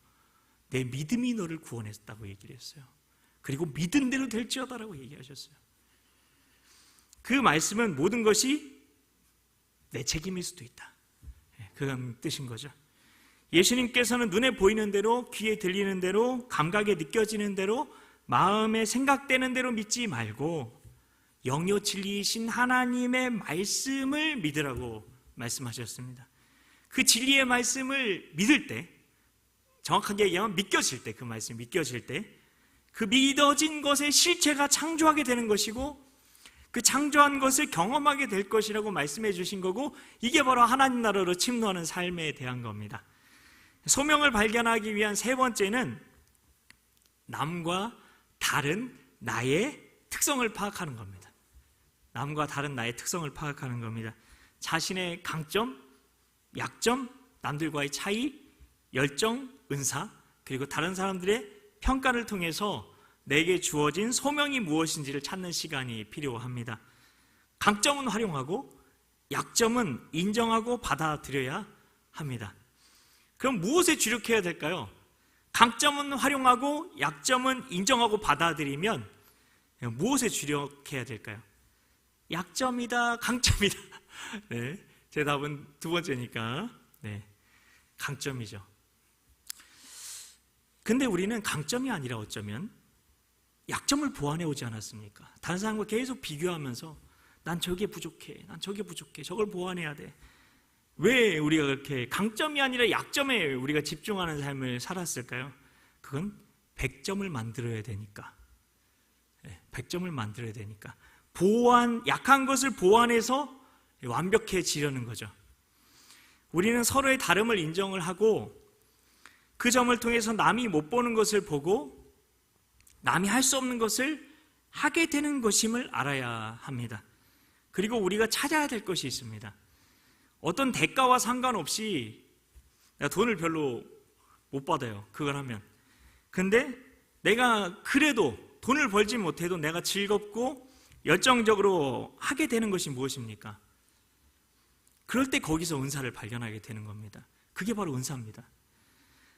내 믿음이 너를 구원했다고 얘기를 했어요. 그리고 믿은 대로 될지어다라고 얘기하셨어요. 그 말씀은 모든 것이 내 책임일 수도 있다, 그런 뜻인 거죠. 예수님께서는 눈에 보이는 대로, 귀에 들리는 대로, 감각에 느껴지는 대로, 마음에 생각되는 대로 믿지 말고 영요 진리이신 하나님의 말씀을 믿으라고 말씀하셨습니다. 그 진리의 말씀을 믿을 때, 정확하게 얘기하면 믿겨질 때, 그 말씀이 믿겨질 때 그 믿어진 것의 실체가 창조하게 되는 것이고, 그 창조한 것을 경험하게 될 것이라고 말씀해 주신 거고, 이게 바로 하나님 나라로 침노하는 삶에 대한 겁니다. 소명을 발견하기 위한 세 번째는 남과 다른 나의 특성을 파악하는 겁니다. 남과 다른 나의 특성을 파악하는 겁니다. 자신의 강점, 약점, 남들과의 차이, 열정, 은사, 그리고 다른 사람들의 평가를 통해서 내게 주어진 소명이 무엇인지를 찾는 시간이 필요합니다. 강점은 활용하고 약점은 인정하고 받아들여야 합니다. 그럼 무엇에 주력해야 될까요? 강점은 활용하고 약점은 인정하고 받아들이면 무엇에 주력해야 될까요? 약점이다, 강점이다. 네, 제 답은 두 번째니까 강점이죠. 근데 우리는 강점이 아니라 어쩌면 약점을 보완해 오지 않았습니까? 다른 사람과 계속 비교하면서 난 저게 부족해, 난 저게 부족해, 저걸 보완해야 돼. 왜 우리가 그렇게 강점이 아니라 약점에 우리가 집중하는 삶을 살았을까요? 그건 100점을 만들어야 되니까. 100점을 만들어야 되니까. 약한 것을 보완해서 완벽해지려는 거죠. 우리는 서로의 다름을 인정을 하고 그 점을 통해서 남이 못 보는 것을 보고 남이 할 수 없는 것을 하게 되는 것임을 알아야 합니다. 그리고 우리가 찾아야 될 것이 있습니다. 어떤 대가와 상관없이 내가 돈을 별로 못 받아요, 그걸 하면. 근데 내가 그래도 돈을 벌지 못해도 내가 즐겁고 열정적으로 하게 되는 것이 무엇입니까? 그럴 때 거기서 은사를 발견하게 되는 겁니다. 그게 바로 은사입니다.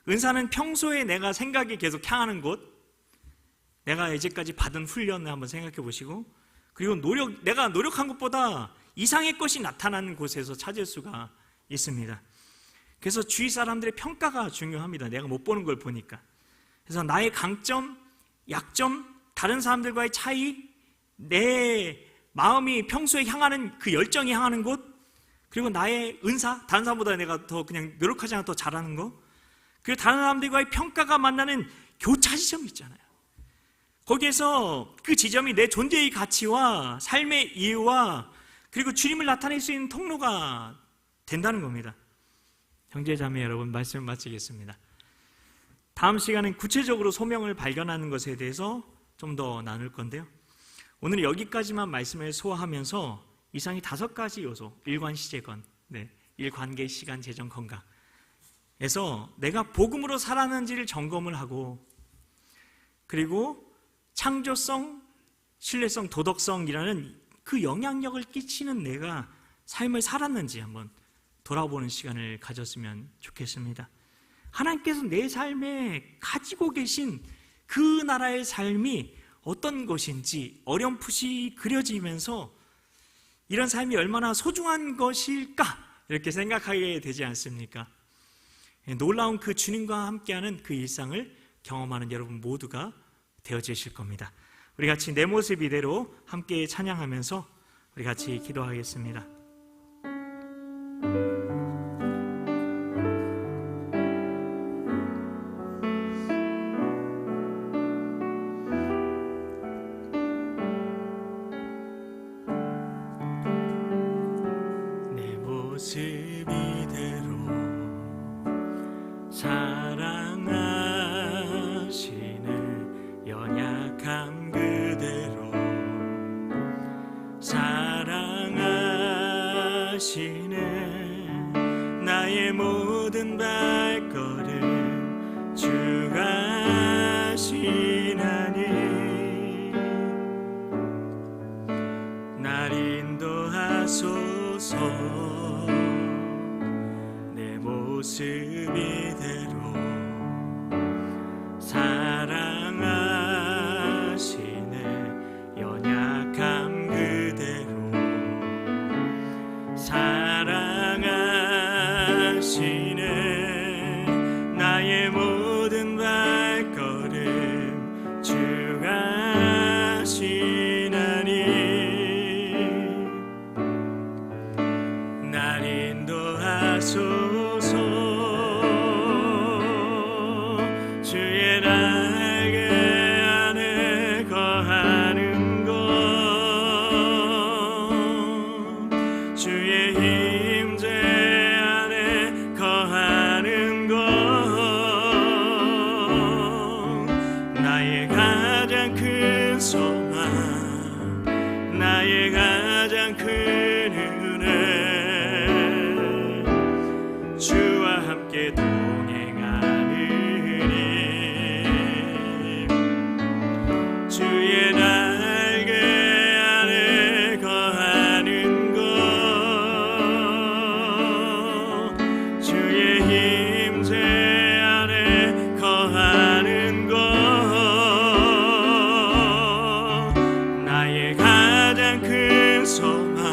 은사는 평소에 내가 생각이 계속 향하는 곳, 내가 이제까지 받은 훈련을 한번 생각해 보시고, 그리고 내가 노력한 것보다 이상의 것이 나타나는 곳에서 찾을 수가 있습니다. 그래서 주위 사람들의 평가가 중요합니다. 내가 못 보는 걸 보니까. 그래서 나의 강점, 약점, 다른 사람들과의 차이, 내 마음이 평소에 향하는 그 열정이 향하는 곳, 그리고 나의 은사, 다른 사람보다 내가 더 그냥 노력하지 않아 더 잘하는 거, 그리고 다른 사람들과의 평가가 만나는 교차 지점이 있잖아요. 거기에서 그 지점이 내 존재의 가치와 삶의 이유와 그리고 주님을 나타낼 수 있는 통로가 된다는 겁니다. 형제자매 여러분, 말씀을 마치겠습니다. 다음 시간은 구체적으로 소명을 발견하는 것에 대해서 좀 더 나눌 건데요, 오늘 여기까지만 말씀을 소화하면서 이상이 5가지 요소, 일관, 시제건, 일관계, 시간, 재정, 건강 에서 내가 복음으로 살았는지를 점검을 하고, 그리고 창조성, 신뢰성, 도덕성이라는 그 영향력을 끼치는 내가 삶을 살았는지 한번 돌아보는 시간을 가졌으면 좋겠습니다. 하나님께서 내 삶에 가지고 계신 그 나라의 삶이 어떤 것인지 어렴풋이 그려지면서 이런 삶이 얼마나 소중한 것일까 이렇게 생각하게 되지 않습니까? 놀라운 그 주님과 함께하는 그 일상을 경험하는 여러분 모두가 되어지실 겁니다. 우리 같이 내 모습 이대로 함께 찬양하면서 우리 같이 기도하겠습니다. 내 모습 이대로 사랑하시는 연약함 그대로 사랑하시는 나의 모든 발걸음 주가 하시나니 날 인도하소서 내 모습 이대로 사랑하시는 연약함 그대로 사랑하시는 나의 모든 발걸음 주가 하시나니 날 인도하소서 주의 날개 안에 거하는 것 주의 임재 안에 거하는 것 나의 가장 큰 소망 나의 가장 큰 은혜 주와 함께 동행하느니 주의 날개 안에 거하는 것 주의 힘제 안에 거하는 것 나의 가장 큰 소망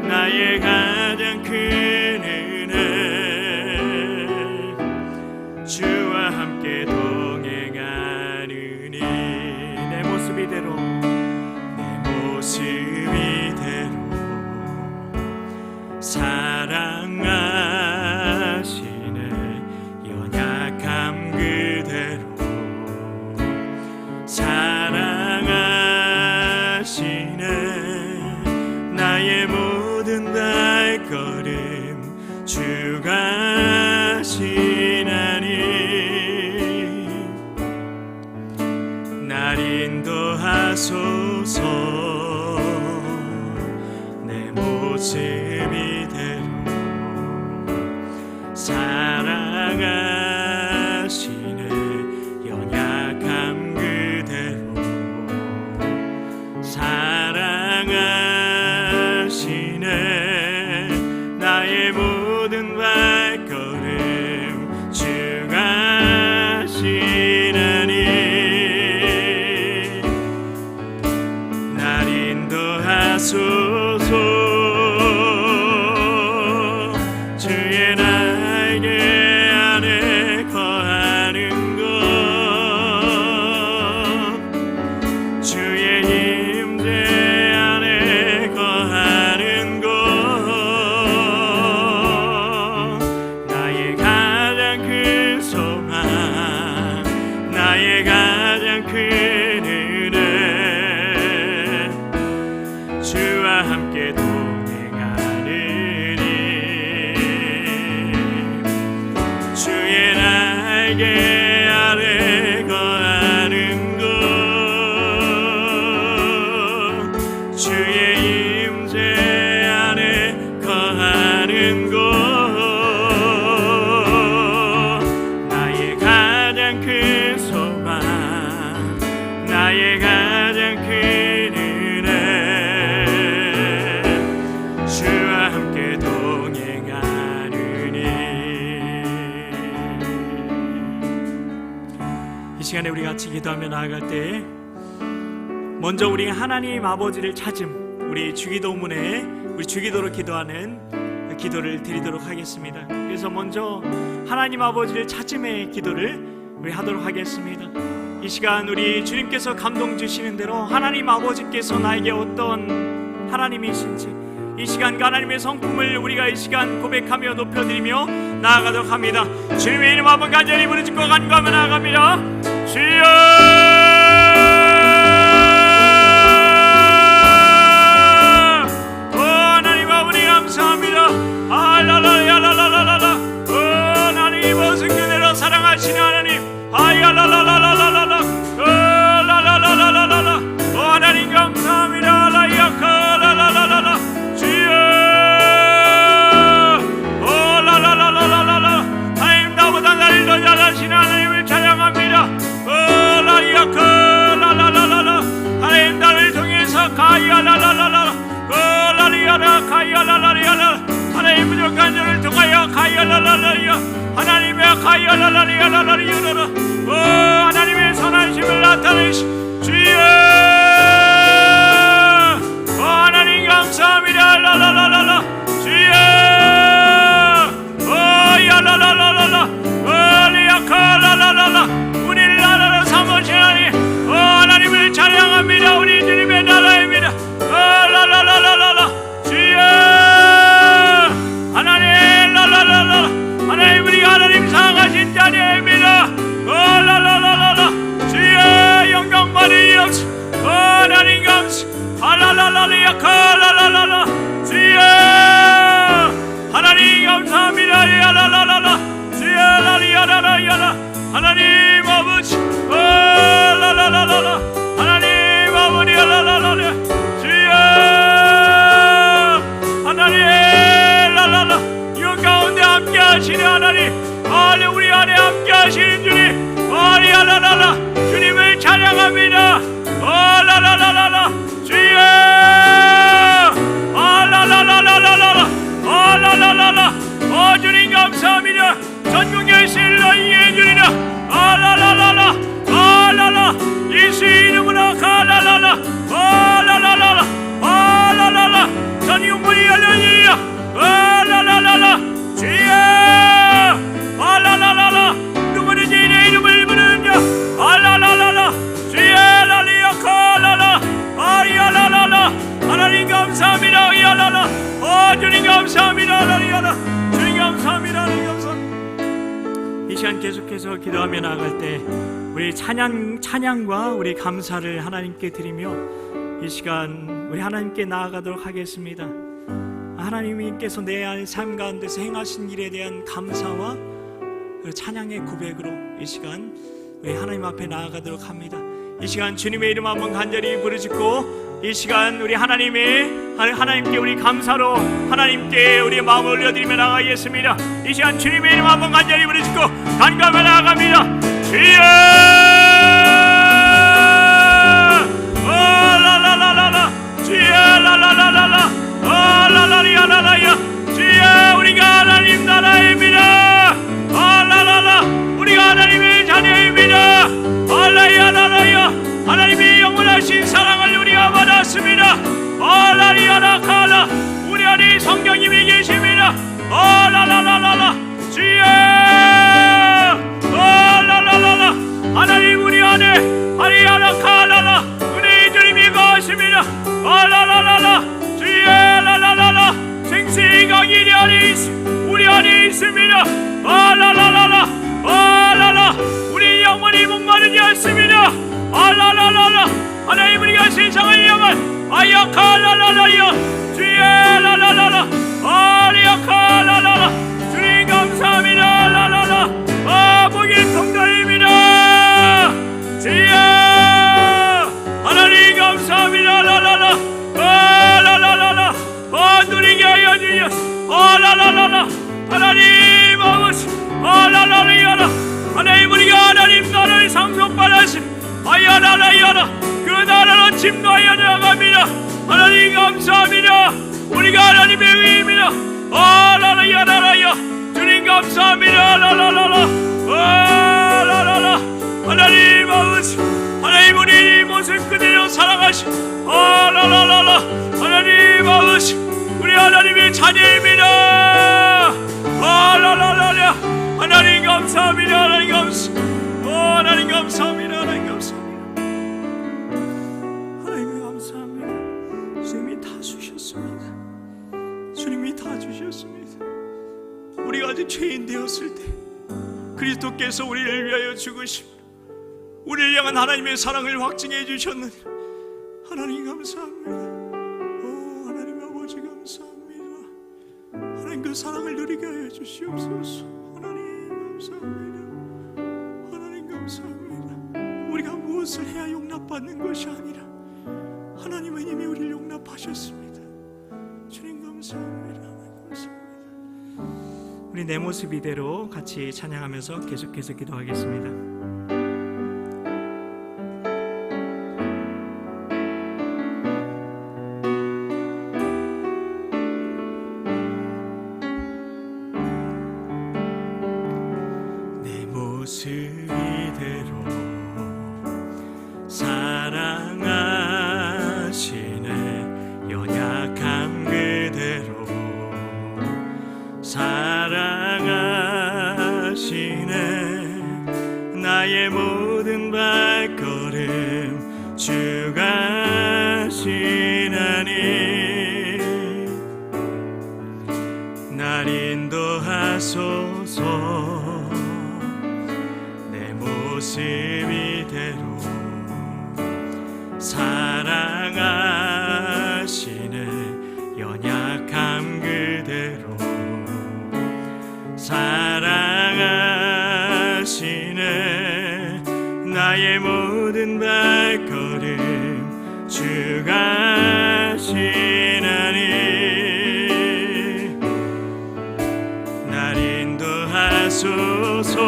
나의 가장 큰 은혜 주와 함께 동행하느니 내 모습 이대로 내 모습 이대로 사랑하시는 연약함 그대로 사랑하시는 나의 모든 발걸음 주가 하시나니 날 인도하소서 내 모습 이대로 사랑하시는 연약함 그대로 사랑하시는 나의 모든 발걸음 주가 하시나니 날 인도하소서 주의 날개 안에 거하는 것 주의 힘제 안에 거하는 것 나의 가장 큰 소망 나의 가장 큰 은혜 주와 함께 동행하느니 주의 날개 아래 거하는 것 주의 임재 안에 거하는 것 나의 가장 큰 소망 나의 가장 큰 은혜 주와 함께 동행하느니 이 시간에 우리 같이 기도하며 나아갈 때에 먼저 우리 하나님 아버지를 찾음 우리 주기도문에 우리 주기도로 기도하는 기도를 드리도록 하겠습니다. 그래서 먼저 하나님 아버지를 찾음의 기도를 우리 하도록 하겠습니다. 이 시간 우리 주님께서 감동 주시는 대로 하나님 아버지께서 나에게 어떤 하나님이신지 이 시간 하나님의 성품을 우리가 이 시간 고백하며 높여드리며 나아가도록 합니다. 주님의 이름 한번 간절히 부르짖고 간구하며 나아갑니다. 주여 하나님 아버지 감사합니다. 알라라야라라라라 하나님 모든 그대로 사랑하시는 하나님 아야라라라라라라 라라라라라라 하나님 감사합니다. 라야카라라라라라 주여 라라라라라라 하나님 나보다 나를 더 잘하시는 하나님을 찬양합니다. 라야카라라라라라 하나님 나를 통해서 가야라라라라 라리야라 가야라라리야라 하나님 부족한 자를 통하여 가야라라라리야 하나님의 가야라라리야라라리야라 하나님의 선하심을 나타내시 주여 하나님 감사합니다. 라라라라라 주여 야라라라라라 리야카라라라라 우리를 나라로 삼으신 하나님 하나님을 찬양합니다. 우리 주님의 나라입니다. 라라라라라라 주여 하나님 라라라라 하나님 우리가 하나님 사랑하신 자녀입니다. 라라라라라 주여 영광 받으옵소서. 하나님 감사 라라라라리야카라라라라 주여 하나님 감사합니다. 라라라라라 주여 라리야라라야라 하나님 아버지 라라라라라 하나님 아버지 라라라라 주여 하나님 라라라 이 가운데 함께 하시는 하나님 우리 안에 함께 하시는 주님 라라라라 주님을 찬양합니다. 라라라라라 주여 라라라라라라 라라라라 주님 감사합니다. 전국에 실로 이해 주리라 라라라라라 라라라 예수 이름으로 가라라라 라라라라라 라라라라 전국문이 열려지리라 라라라라라 주여 라라라라라 누구든지 내 이름을 부르는 자 라라라라라 주여 라리야카라라 아리야라라라 하나님 감사합니다. 야라라 주님 감사합니다. 라리야라 주님 감사합니다. 하나님 감사합니다. 이 시간 계속해서 기도하며 나아갈 때 우리 찬양과 우리 감사를 하나님께 드리며 이 시간 우리 하나님께 나아가도록 하겠습니다. 하나님께서 내 삶 가운데서 행하신 일에 대한 감사와 찬양의 고백으로 이 시간 우리 하나님 앞에 나아가도록 합니다. 이 시간 주님의 이름 한번 간절히 부르짖고 이 시간 우리 하나님께 우리 감사로 하나님께 우리 마음을 올려드리며 나가겠습니다. 이 시간 주님의 이름 한번 간절히 부르짖고 간구하며 나아갑니다. 주여 라라라라라 주여 라라라라라 라라리야라라야 주여 우리가 하나님 나라입니다. 라라라 우리가 하나님의 자녀입니다. 라야라라야 하나님의 영원하신 사랑을 우리가 받았습니다. 라리야라카라 우리 안에 성령님이 계십니다. 라라라라라 주여 라라라라 하나님 우리 안에 라리야라카라라 은혜의 주님이 거하십니다. 라라라라라 주여 라라라라 생수의 강이 우리 안에 있습니다. 라라라라라 라라라 우리 영원히 목마르지 않습니다. 라라라라 하나님 우리가 세상을 향한 아야카라라라야 주여 라라라라 아리야카라라라 주님 감사합니다. 라라라 복의 통달입니다. 주여 하나님 감사합니다. 라라라 라라라라 누리게 하여 주시옵소서. 라라라라 하나님 아버지 라라라라야라 하나님 우리가 하나님 나라를 상속받았습니다. 아야라라야라 그 나라로 침노하여 나갑니다. 하나님 감사합니다. 우리가 하나님의 의입니다. 라라야라라야 주님 감사합니다. 라라라라 라라라 하나님 아버지 하나님 우리 모습 그대로 사랑하시 라라라라 하나님 아버지 우리 하나님의 자녀입니다. 할렐루야. 하나님 감사합니다. 하나님 감사합니다. 하나님 감사합니다. 하나님 감사합니다. 하나님 감사합니다. 주님이 다 주셨습니다. 주님이 다 주셨습니다. 우리가 아직 죄인 되었을 때 그리스도께서 우리를 위하여 죽으시고 우리를 향한 하나님의 사랑을 확증해 주셨느니 하나님 감사합니다. 하나님 아버지 감사합니다. 하나님 그 사랑을 누리게 하여 주시옵소서. 하나님 감사합니다. 하나님 감사합니다. 우리가 무엇을 해야 용납받는 것이 아니라 하나님은 이미 우리를 용납하셨습니다. 주님 감사합니다. 하나님 감사합니다. 우리 내 모습 이대로 같이 찬양하면서 계속해서 기도하겠습니다. 모습 이대로 사랑하시네 연약함 그대로 사랑하시네 나의 모든 발걸음 주가 하시나니 날 인도하소서 모습 이대로 사랑하시네 연약함 그대로 사랑하시네 나의 모든 발걸음 주가 하시나니 날 인도하소서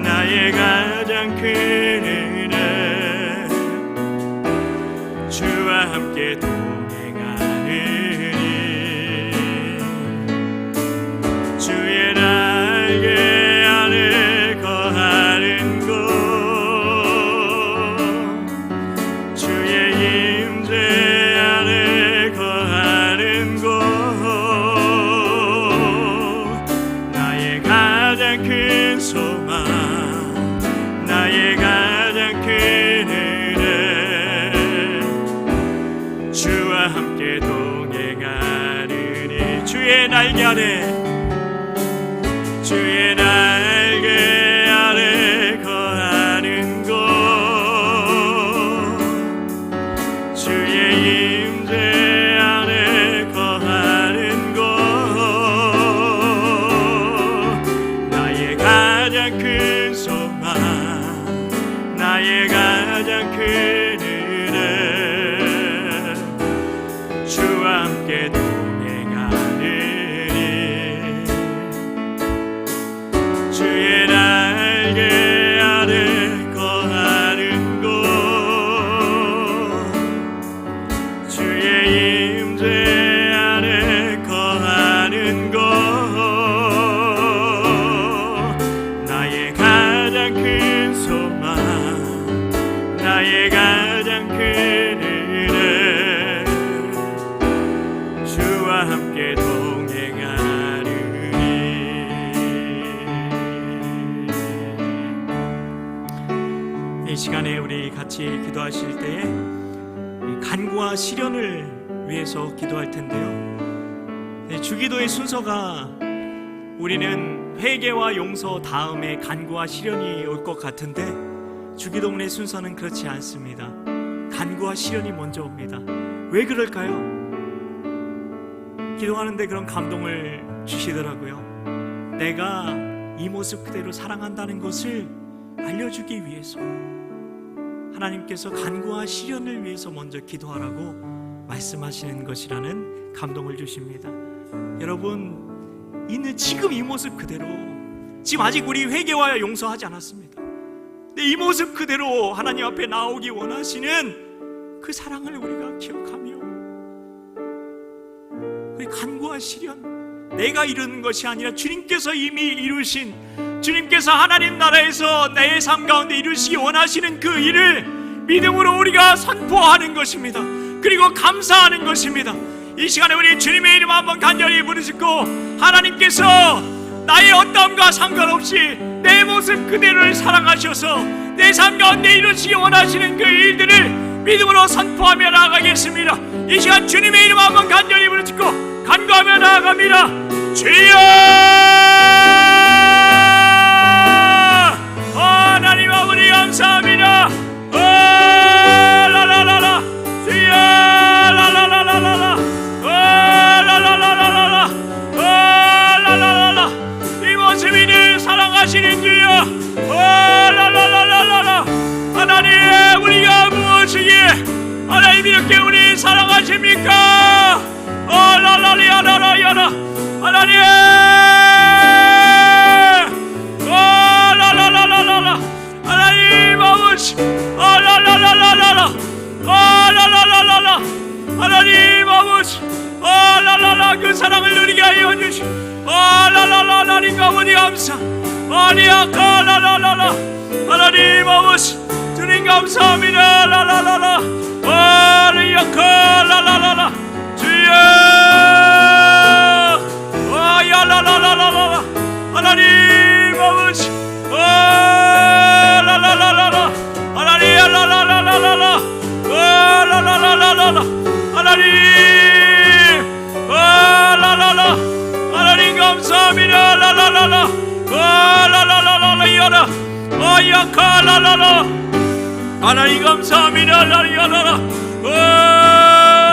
날개 아래 주의 날개 아래 거하는 곳 주의 임재 아래 거하는 곳 나의 가장 큰 소망 나의 가장 큰 은혜 주와 함께 주의 날개 아래 거하는 곳 주의 임재 아래 거하는 곳 나의 가장 큰 소망 나의 가장 큰 은혜 주와 함께 이 시간에 우리 같이 기도하실 때에 간구와 시련을 위해서 기도할 텐데요. 주기도의 순서가 우리는 회개와 용서 다음에 간구와 시련이 올 것 같은데 주기도문의 순서는 그렇지 않습니다. 간구와 시련이 먼저 옵니다. 왜 그럴까요? 기도하는데 그런 감동을 주시더라고요. 내가 이 모습 그대로 사랑한다는 것을 알려주기 위해서 하나님께서 간구와 시련을 위해서 먼저 기도하라고 말씀하시는 것이라는 감동을 주십니다. 여러분, 있는 지금 이 모습 그대로, 지금 아직 우리 회개와 용서하지 않았습니다. 근데 이 모습 그대로 하나님 앞에 나오기 원하시는 그 사랑을 우리가 기억하며 우리 간구와 시련, 내가 이루는 것이 아니라 주님께서 이미 이루신, 주님께서 하나님 나라에서 내 삶 가운데 이루시기 원하시는 그 일을 믿음으로 우리가 선포하는 것입니다. 그리고 감사하는 것입니다. 이 시간에 우리 주님의 이름 한번 간절히 부르짖고, 하나님께서 나의 어떠함과 상관없이 내 모습 그대로를 사랑하셔서 내 삶 가운데 이루시기 원하시는 그 일들을 믿음으로 선포하며 나아가겠습니다. 이 시간 주님의 이름 한번 간절히 부르짖고 간구하며 나아갑니다. 주여, 하나님 아버지 감사합니다. 라라라라 주여, 라라라라라 라라라라라 라라라라 이 모습이 늘 사랑하시는 주여, 라라라라라 하나님, 우리가 무엇이기에 하나님 이렇게 우리 사랑하십니까? 라라리아라라야라 하나님, 라라라라라 하나님 아버지, 라라라라라 라라라라라 하나님 아버지, 라라라 그 사랑을 누리게 하여 주시. 라라라라 하나님 아버지 감사. 아리아카 라라라라 하나님 아버지 주님 감사합니다. 라라라라 아리아카 라라라라 주여, 야라라라라라 하나님 아버지, 라라라라라 하나님, 라라라라라라 라라라라라라 하나님, 라라라 하나님 감사합니다. 라라라라 라라라라라 야라 야카라라라 하나님 감사합니다. 라라라라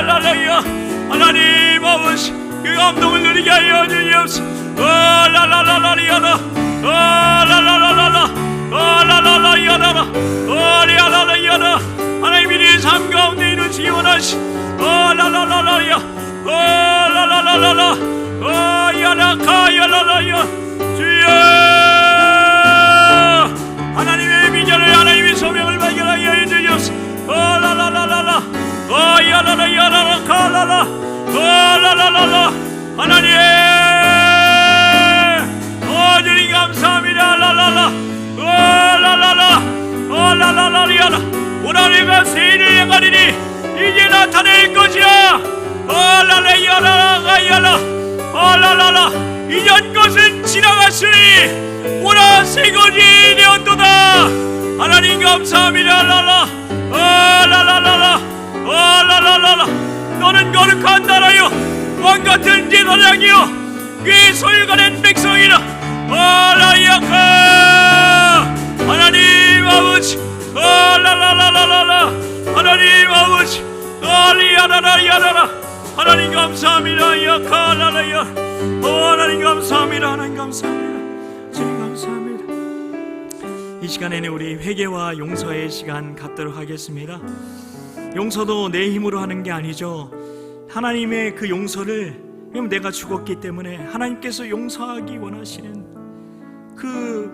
라라야 하나님 아버지 그 감동을 누리게 하여 주시옵소서. 라라라라리야라 라라라라라 라라라라야라 라라라라야라 하나님 이리 삶 가운데 이루시기 원하시. 라라라라야 라라라라라 야라카야라라야 주여, 하나님의 비전을, 하나님의 소명을 발견하여 주시옵소서. 라라라라라 야라라야라라 카라라 라라라라 하나님, 주님 감사합니다. 라라라 라라라 라라라리야라 오라리가 세일을 행하리니 이제 나타낼 것이야. 라라야라가야라 라라라 이전 것은 지나갔으니 오라 새 것이 되었도다. 하나님 감사합니다. 라라 라라라라 라라라라 너는 거룩한 나라요 왕같은 제사장이요 그 소유가된 백성이라. 라야카 하나님 아버지, 라라라라라라 하나님 아버지, 리아라라야라라 하나님 감사합니다. 야카라라야 하나님 감사합니다. 하나님 감사합니다. 주님 감사합니다. 이 시간에는 우리 회개와 용서의 시간 갖도록 하겠습니다. 용서도 내 힘으로 하는 게 아니죠. 하나님의 그 용서를, 그럼 내가 죽었기 때문에 하나님께서 용서하기 원하시는 그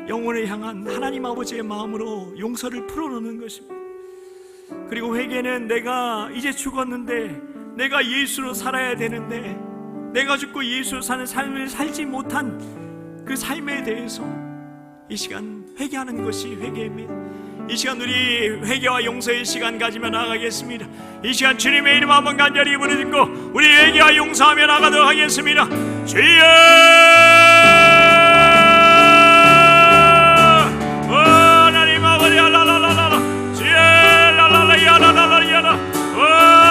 영혼을 향한 하나님 아버지의 마음으로 용서를 풀어놓는 것입니다. 그리고 회개는 내가 이제 죽었는데 내가 예수로 살아야 되는데 내가 죽고 예수로 사는 삶을 살지 못한 그 삶에 대해서 이 시간 회개하는 것이 회개입니다. 이 시간 우리 회개와 용서의 시간 가지며 나가겠습니다. 이 시간 주님의 이름 한번 간절히 부르짖고 우리 회개와 용서하며 나가도록 하겠습니다. 주여, 하나님 아버지, 라라라라라 주여, 라라라야라라야라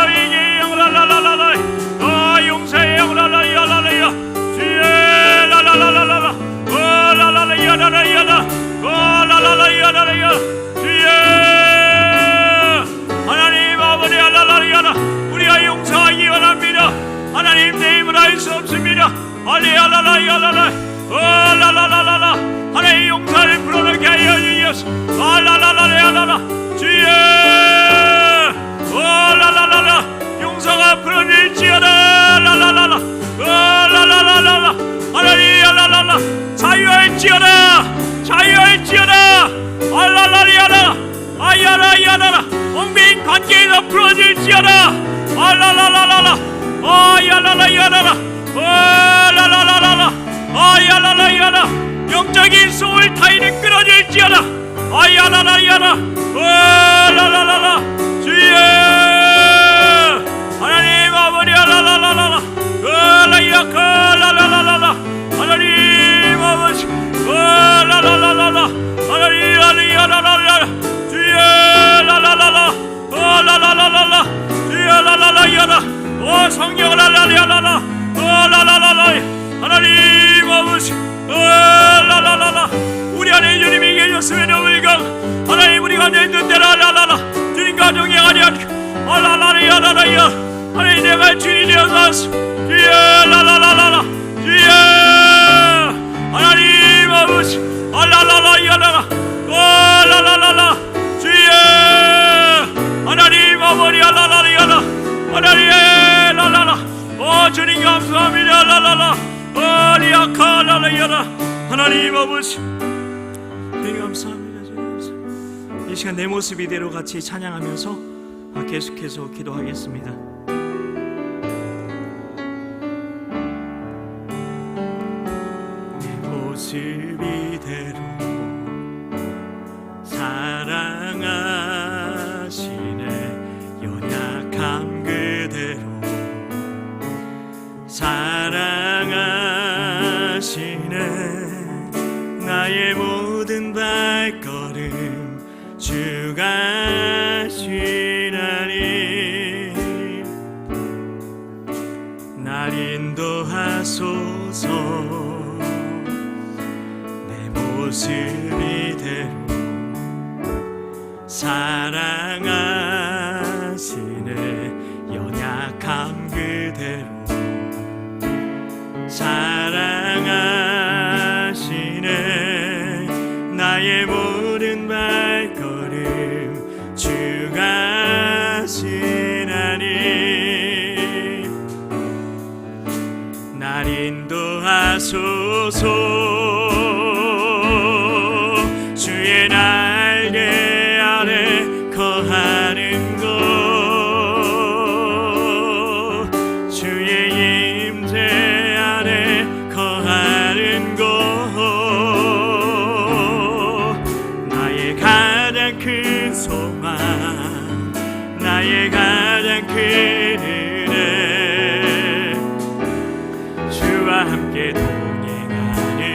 회개의 영 라라라라라 용서의 영 라라야라라야 주여, 라라라라라 라라라야라라야라 라라라야라라야 하나님 아버지, 알라라리아라 우리가 용서하기 원합니다. 하나님 내 힘을 알 수 없습니다. 알리알라라이알라라 안개가 풀어질지어다. 알라라라라라 아야라라야라라 알라라라라라 아야라라야라 영적인 소울 타인을 끊어질지어다. 아야라라야라 알라라라라 주여 하나님 아버지 알라라라라 알라야카라라라라 하나님 아버지 알라라라라라 하나님 알라야라라라 주여 라라라라 라라라라라 주여 라라라야라 오 성령을 알라야라라 라라라라라 하나님 아버지 라라라라 우리 안에 주님이 계셨으면 우리가 하나님 우리가 내던 대로 라라라 주님 가정에 아니하니까 라라라야라라야 하나님 내가 주인이 되어서 주여 라라라라라 주여 하나님 아버지 라라라야라라 라라라라라 주여 하나님 아버지 라라라야라 하나님 라라라 오 주님 감사합니다. 라라라 리아카 라라야라 하나님 아버지 주님 감사합니다. 주님 감사합니다. 이 시간 내 모습 이대로 같이 찬양하면서 계속해서 기도하겠습니다. 내 모습 이대로 사랑하시네 연약함 그대로 사랑하시네 나의 모든 발걸음 주가 하시나니 날 인도하소서 내 모습 이대로 사랑하시네 연약함 그대로 사랑하시네 나의 모든 발걸음 주가 하시나니 날 인도하소서 주의 날개 아래 거하는 곳 주의 임재 아래 거하는 곳 나의 가장 큰 소망 나의 가장 큰 은혜 주와 함께 동행하느니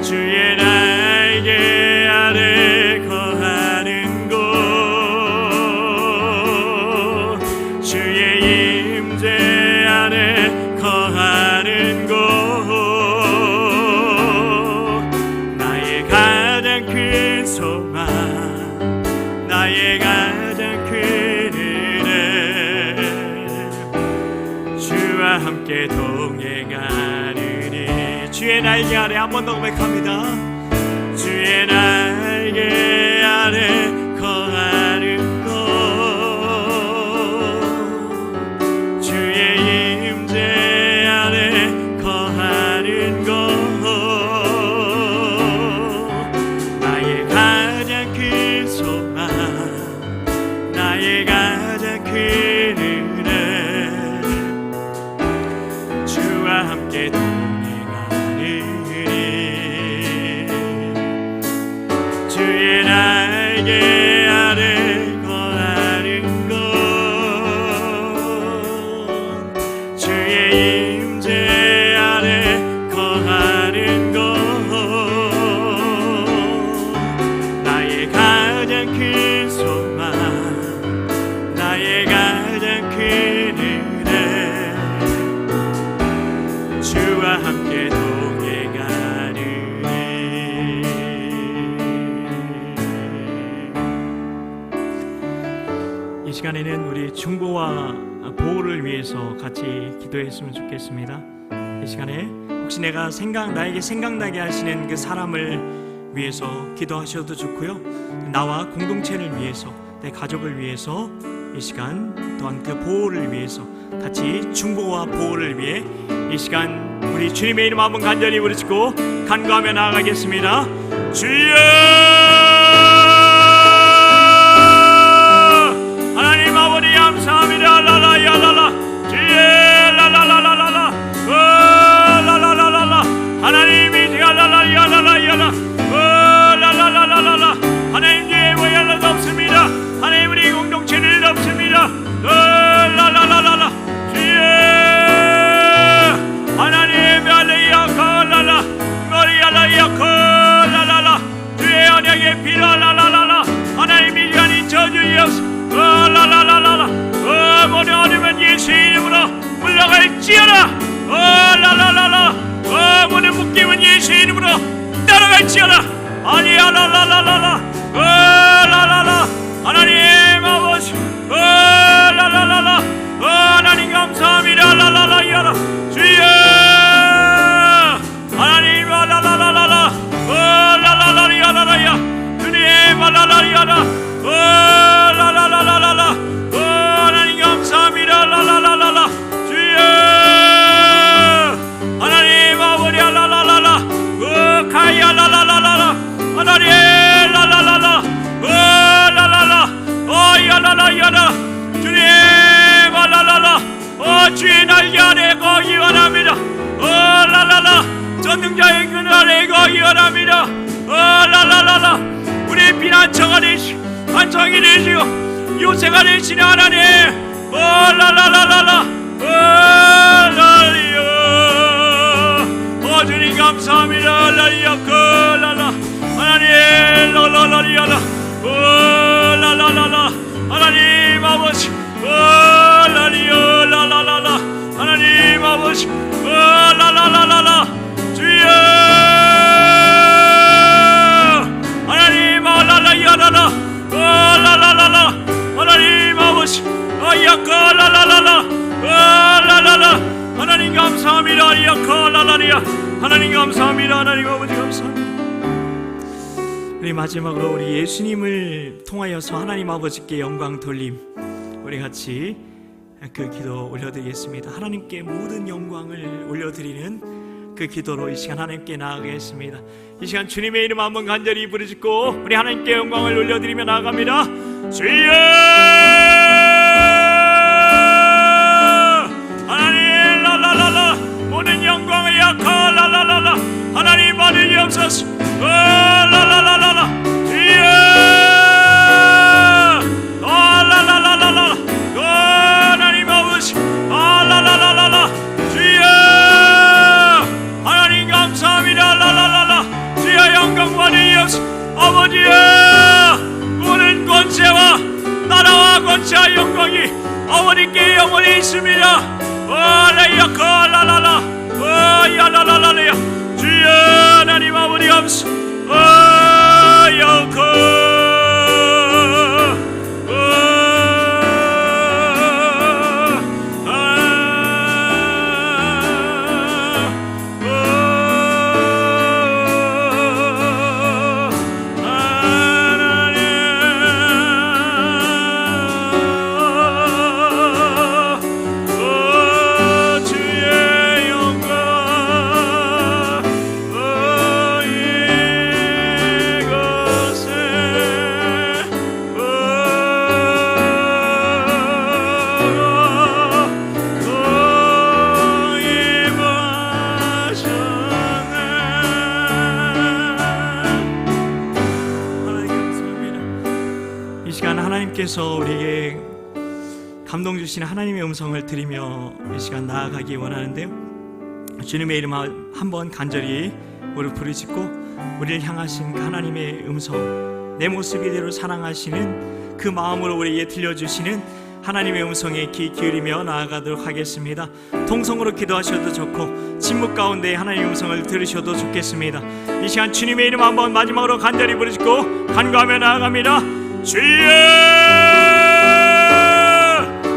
주의 날개 아래 거하는 곳 주의 임재 아래 거하는 곳 나의 가장 큰 소망 나의 가장 큰 은혜 주와 함께 동행하느니 주의 날개 아래 한 번 더 고백합니다. 주의 날개 아래 거하는 곳 주의 임재 아래 거하는 곳 나의 가장 큰 소망 나의 가장 큰 은혜 주와 함께 주의 날개 아래 거하는 곳 주의 임재 아래 거하는 곳 나의 가장 큰 소망 나의 가장 큰 은혜 주와 함께 이 시간에는 우리 중보와 보호를 위해서 같이 기도했으면 좋겠습니다. 이 시간에 혹시 나에게 생각나게 하시는 그 사람을 위해서 기도하셔도 좋고요. 나와 공동체를 위해서, 내 가족을 위해서 이 시간 또한 그 보호를 위해서 같이 중보와 보호를 위해 이 시간 우리 주님의 이름 한번 간절히 부르짖고 간구하며 나아가겠습니다. 주여 우리의 피로 라라라라 하나님 이 시간이 저주이옵소 라라라라라 모든 어둠은 예수의 이름으로 물러갈지어다 라라라라 모든 묶임은 예수의 이름으로 따라갈지어다 아니야 라라라라라 라라라 하나님 아버지 라라라라 하나님 감사합니다 라라라 야라 주여 하나님 라라라라라 라라라 야라라야 주님 라라라 야라 라라라라라 하나님 감사합니다 라라라라라 주여 하나님 아버지 라라라라 가야 라라라라라 하나님 라라라라 라라라 야라라 야라 주님 라라라 주의 날개 아래 거기 원합니다 라라라 전능자의 그늘 아래 거기 원합니다 라라라라 우리 피난처가 되시고 안정이 되시고 요새가 되시는 하나님 라라라라라 라리요 주님 감사합니다 라리요 라라 하나님 라라라리야라 라라라라 하나님 아버지 라리요 라라라라 하나님 아버지 라라라라라 주여 하나님 라라야라라 라라라라 하나님 아버지 아야카 라라라라 라라라 하나님 감사합니다 아야카 라라리야 하나님 감사합니다 하나님 아버지 감사합니다. 우리 마지막으로 우리 예수님을 통하여서 하나님 아버지께 영광 돌림 우리 같이 그 기도 올려드리겠습니다. 하나님께 모든 영광을 올려드리는 그 기도로 이 시간 하나님께 나아가겠습니다. 이 시간 주님의 이름 한번 간절히 부르짖고 우리 하나님께 영광을 올려드리며 나아갑니다. 주여 하나님 라라라라 모든 영광을 약하 라라라라 하나님 받으시옵소서 라라라라라 주여 라라라라라 하나님 아버지 라라라라라 주여 하나님 감사합니다 라라라라 주여 영광 받으시옵소서 아버지여 모든 권세와 나라와 권세와 영광이 아버지께 영원히 있습니다 라야카 라라라 야라라라야 주여 하나님 아버지 감사 야카 하나님께서 우리에게 감동 주시는 하나님의 음성을 들으며 이 시간 나아가기 원하는데요. 주님의 이름 한번 간절히 우리 부르짖고 우리를 향하신 그 하나님의 음성, 내 모습 이대로 사랑하시는 그 마음으로 우리에게 들려주시는 하나님의 음성에 귀 기울이며 나아가도록 하겠습니다. 통성으로 기도하셔도 좋고 침묵 가운데 하나님의 음성을 들으셔도 좋겠습니다. 이 시간 주님의 이름 한번 마지막으로 간절히 부르짖고 간구하며 나아갑니다. 주여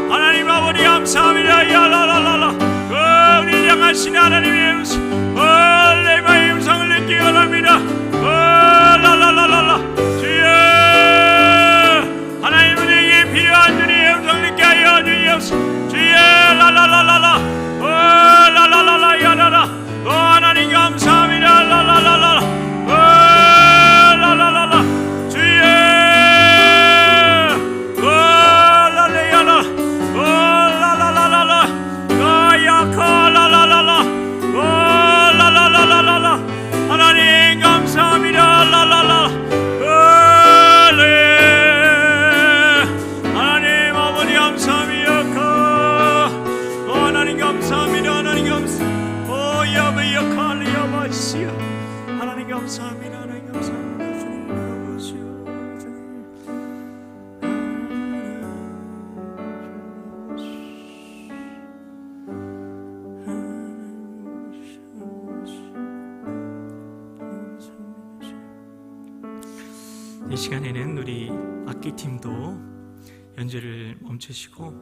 하나님 아버지 감사합니다. 야라라라라 우리를 향하신 하나님의 음성 레마의 음성을 듣기 원합니다. 라라라라라 주여 하나님 우리에게 필요한 주님의 음성 듣게 하여 주시옵소서. 주여 라라라라라 라라라라 야라라 하나님 감사합니다. 라라라라라 라라라라 주여 라라야라 라라라라라 야카 라라라라 라라라라라 하나님 감사합니다. 라라라 이 시간에는 우리 악기팀도 연주를 멈추시고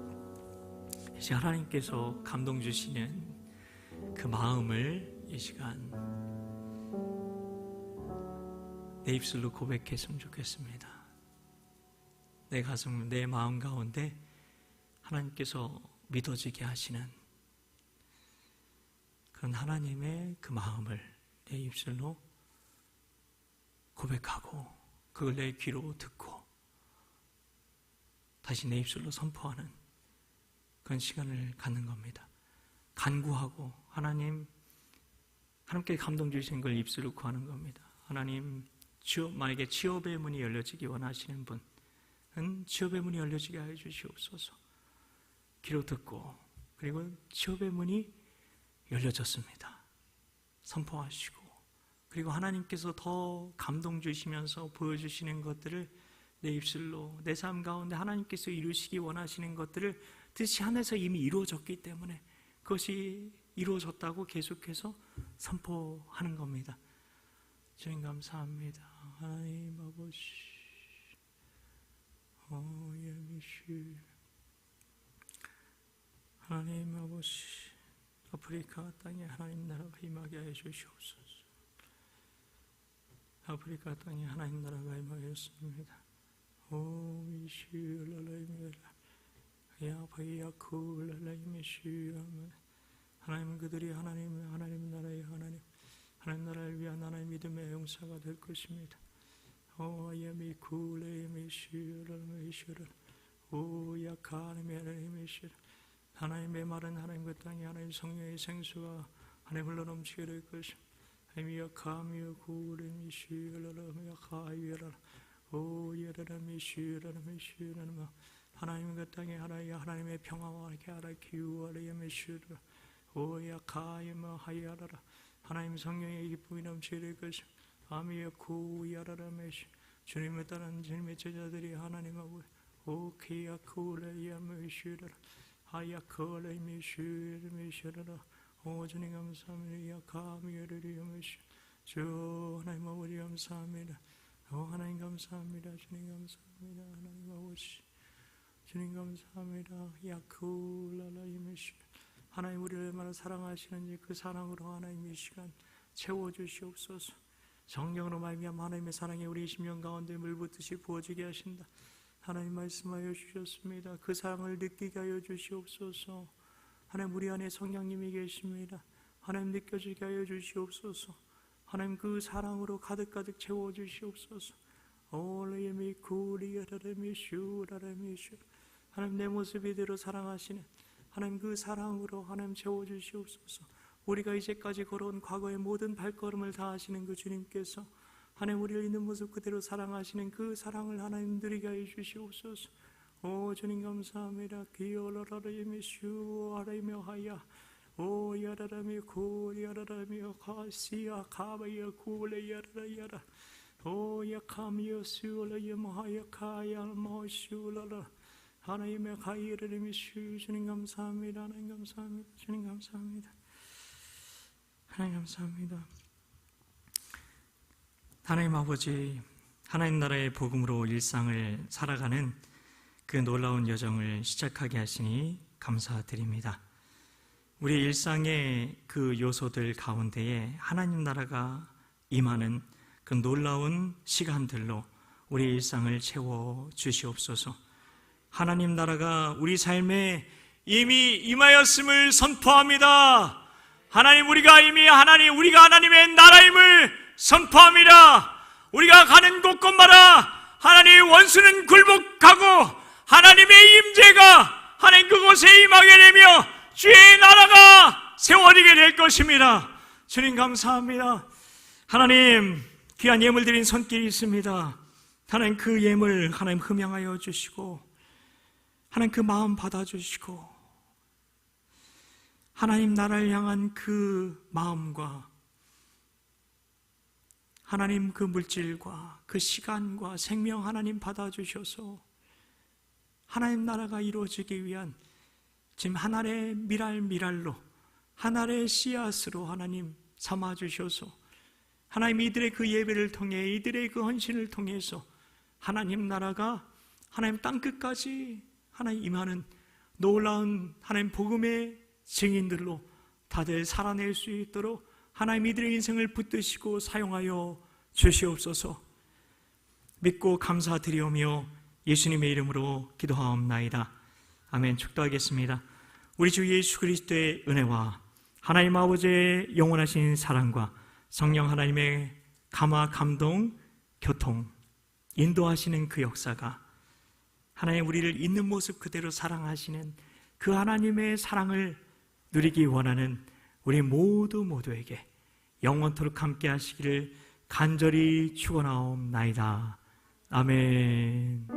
이제 하나님께서 감동 주시는 그 마음을 이 시간 내 입술로 고백했으면 좋겠습니다. 내 가슴, 내 마음 가운데 하나님께서 믿어지게 하시는 그런 하나님의 그 마음을 내 입술로 고백하고 그걸 내 귀로 듣고 다시 내 입술로 선포하는 그런 시간을 갖는 겁니다. 간구하고 하나님께 감동 주신 걸 입술로 구하는 겁니다. 하나님, 만약에 취업의 문이 열려지기 원하시는 분은 취업의 문이 열려지게 하여 주시옵소서. 귀로 듣고 그리고 취업의 문이 열려졌습니다. 선포하시고 그리고 하나님께서 더 감동 주시면서 보여주시는 것들을 내 입술로 내 삶 가운데 하나님께서 이루시기 원하시는 것들을 뜻이 하늘에서 이미 이루어졌기 때문에 그것이 이루어졌다고 계속해서 선포하는 겁니다. 주님 감사합니다. 하나님 아버지 하나님 아버지 아프리카 땅에 하나님 나라가 임하게 해 주시옵소서. 아프리카 땅에 하나님 나라가 임하였습니다. 하나님은 그들이 하나님 나라의 하나님 나라를 위한 하나님 믿음의 용사가 될 것입니다. 하나님의 말은 하나님 그 땅에 하나님 성령의 생수가 하나님 흘러넘치게 될 것입니다. 하나님 그 땅에 하나님의 평화와 하나님 성령의 기쁨이 넘치게 될 것입니다. 주님을 따르는 주님의 제자들이 하나님 아버지 주님 감사합니다. 주 하나님 아버지 감사합니다. 하나님 감사합니다. 주님 감사합니다. 하나님 아버지 주님 감사합니다. 하나님 우리를 얼마나 사랑하시는지 그 사랑으로 하나님 이 시간 채워주시옵소서. 성령으로 말미암아 하나님의 사랑이 우리 심령 가운데 물붓듯이 부어지게 하신다. 하나님 말씀하여 주셨습니다. 그 사랑을 느끼게 하여 주시옵소서. 하나님 우리 안에 성령님이 계십니다. 하나님 느껴지게 하여 주시옵소서. 하나님 그 사랑으로 가득가득 채워주시옵소서. 하나님 내 모습 이대로 사랑하시는 하나님 그 사랑으로 하나님 채워주시옵소서. 우리가 이제까지 걸어온 과거의 모든 발걸음을 다하시는 그 주님께서 하나님 우리를 있는 모습 그대로 사랑하시는 그 사랑을 하나님 누리게 하여 주시옵소서. 주님 감사합니다. 기어라라라이미 슈아라이며 하야 야라라미 고리아라라미어 가시야 가바야 고레야라야라 야카미어 슈라이모 하야 카야모 슈라라 하나님의 가이르림이 슈 주님 감사합니다. 하나님 감사합니다. 주님 감사합니다. 하나님 감사합니다. 하나님 아버지 하나님 나라의 복음으로 일상을 살아가는 그 놀라운 여정을 시작하게 하시니 감사드립니다. 우리 일상의 그 요소들 가운데에 하나님 나라가 임하는 그 놀라운 시간들로 우리 일상을 채워 주시옵소서. 하나님 나라가 우리 삶에 이미 임하였음을 선포합니다. 하나님 우리가 하나님의 나라임을 선포합니다. 우리가 가는 곳곳마다 하나님의 원수는 굴복하고 하나님의 임재가 하나님 그곳에 임하게 되며 주의 나라가 세워지게 될 것입니다. 주님 감사합니다. 하나님 귀한 예물 드린 손길이 있습니다. 하나님 그 예물 하나님 흠양하여 주시고 하나님 그 마음 받아주시고 하나님 나라를 향한 그 마음과 하나님 그 물질과 그 시간과 생명 하나님 받아주셔서 하나님 나라가 이루어지기 위한 지금 하나의 미랄로 하나의 씨앗으로 하나님 삼아주셔서 하나님 이들의 그 예배를 통해 이들의 그 헌신을 통해서 하나님 나라가 하나님 땅끝까지 하나님 임하는 놀라운 하나님 복음의 증인들로 다들 살아낼 수 있도록 하나님 이들의 인생을 붙드시고 사용하여 주시옵소서. 믿고 감사드리오며 예수님의 이름으로 기도하옵나이다. 아멘. 축도하겠습니다. 우리 주 예수 그리스도의 은혜와 하나님 아버지의 영원하신 사랑과 성령 하나님의 감화, 감동, 교통, 인도하시는 그 역사가 하나님 우리를 있는 모습 그대로 사랑하시는 그 하나님의 사랑을 누리기 원하는 우리 모두에게 영원토록 함께 하시기를 간절히 축원하옵나이다. 아멘.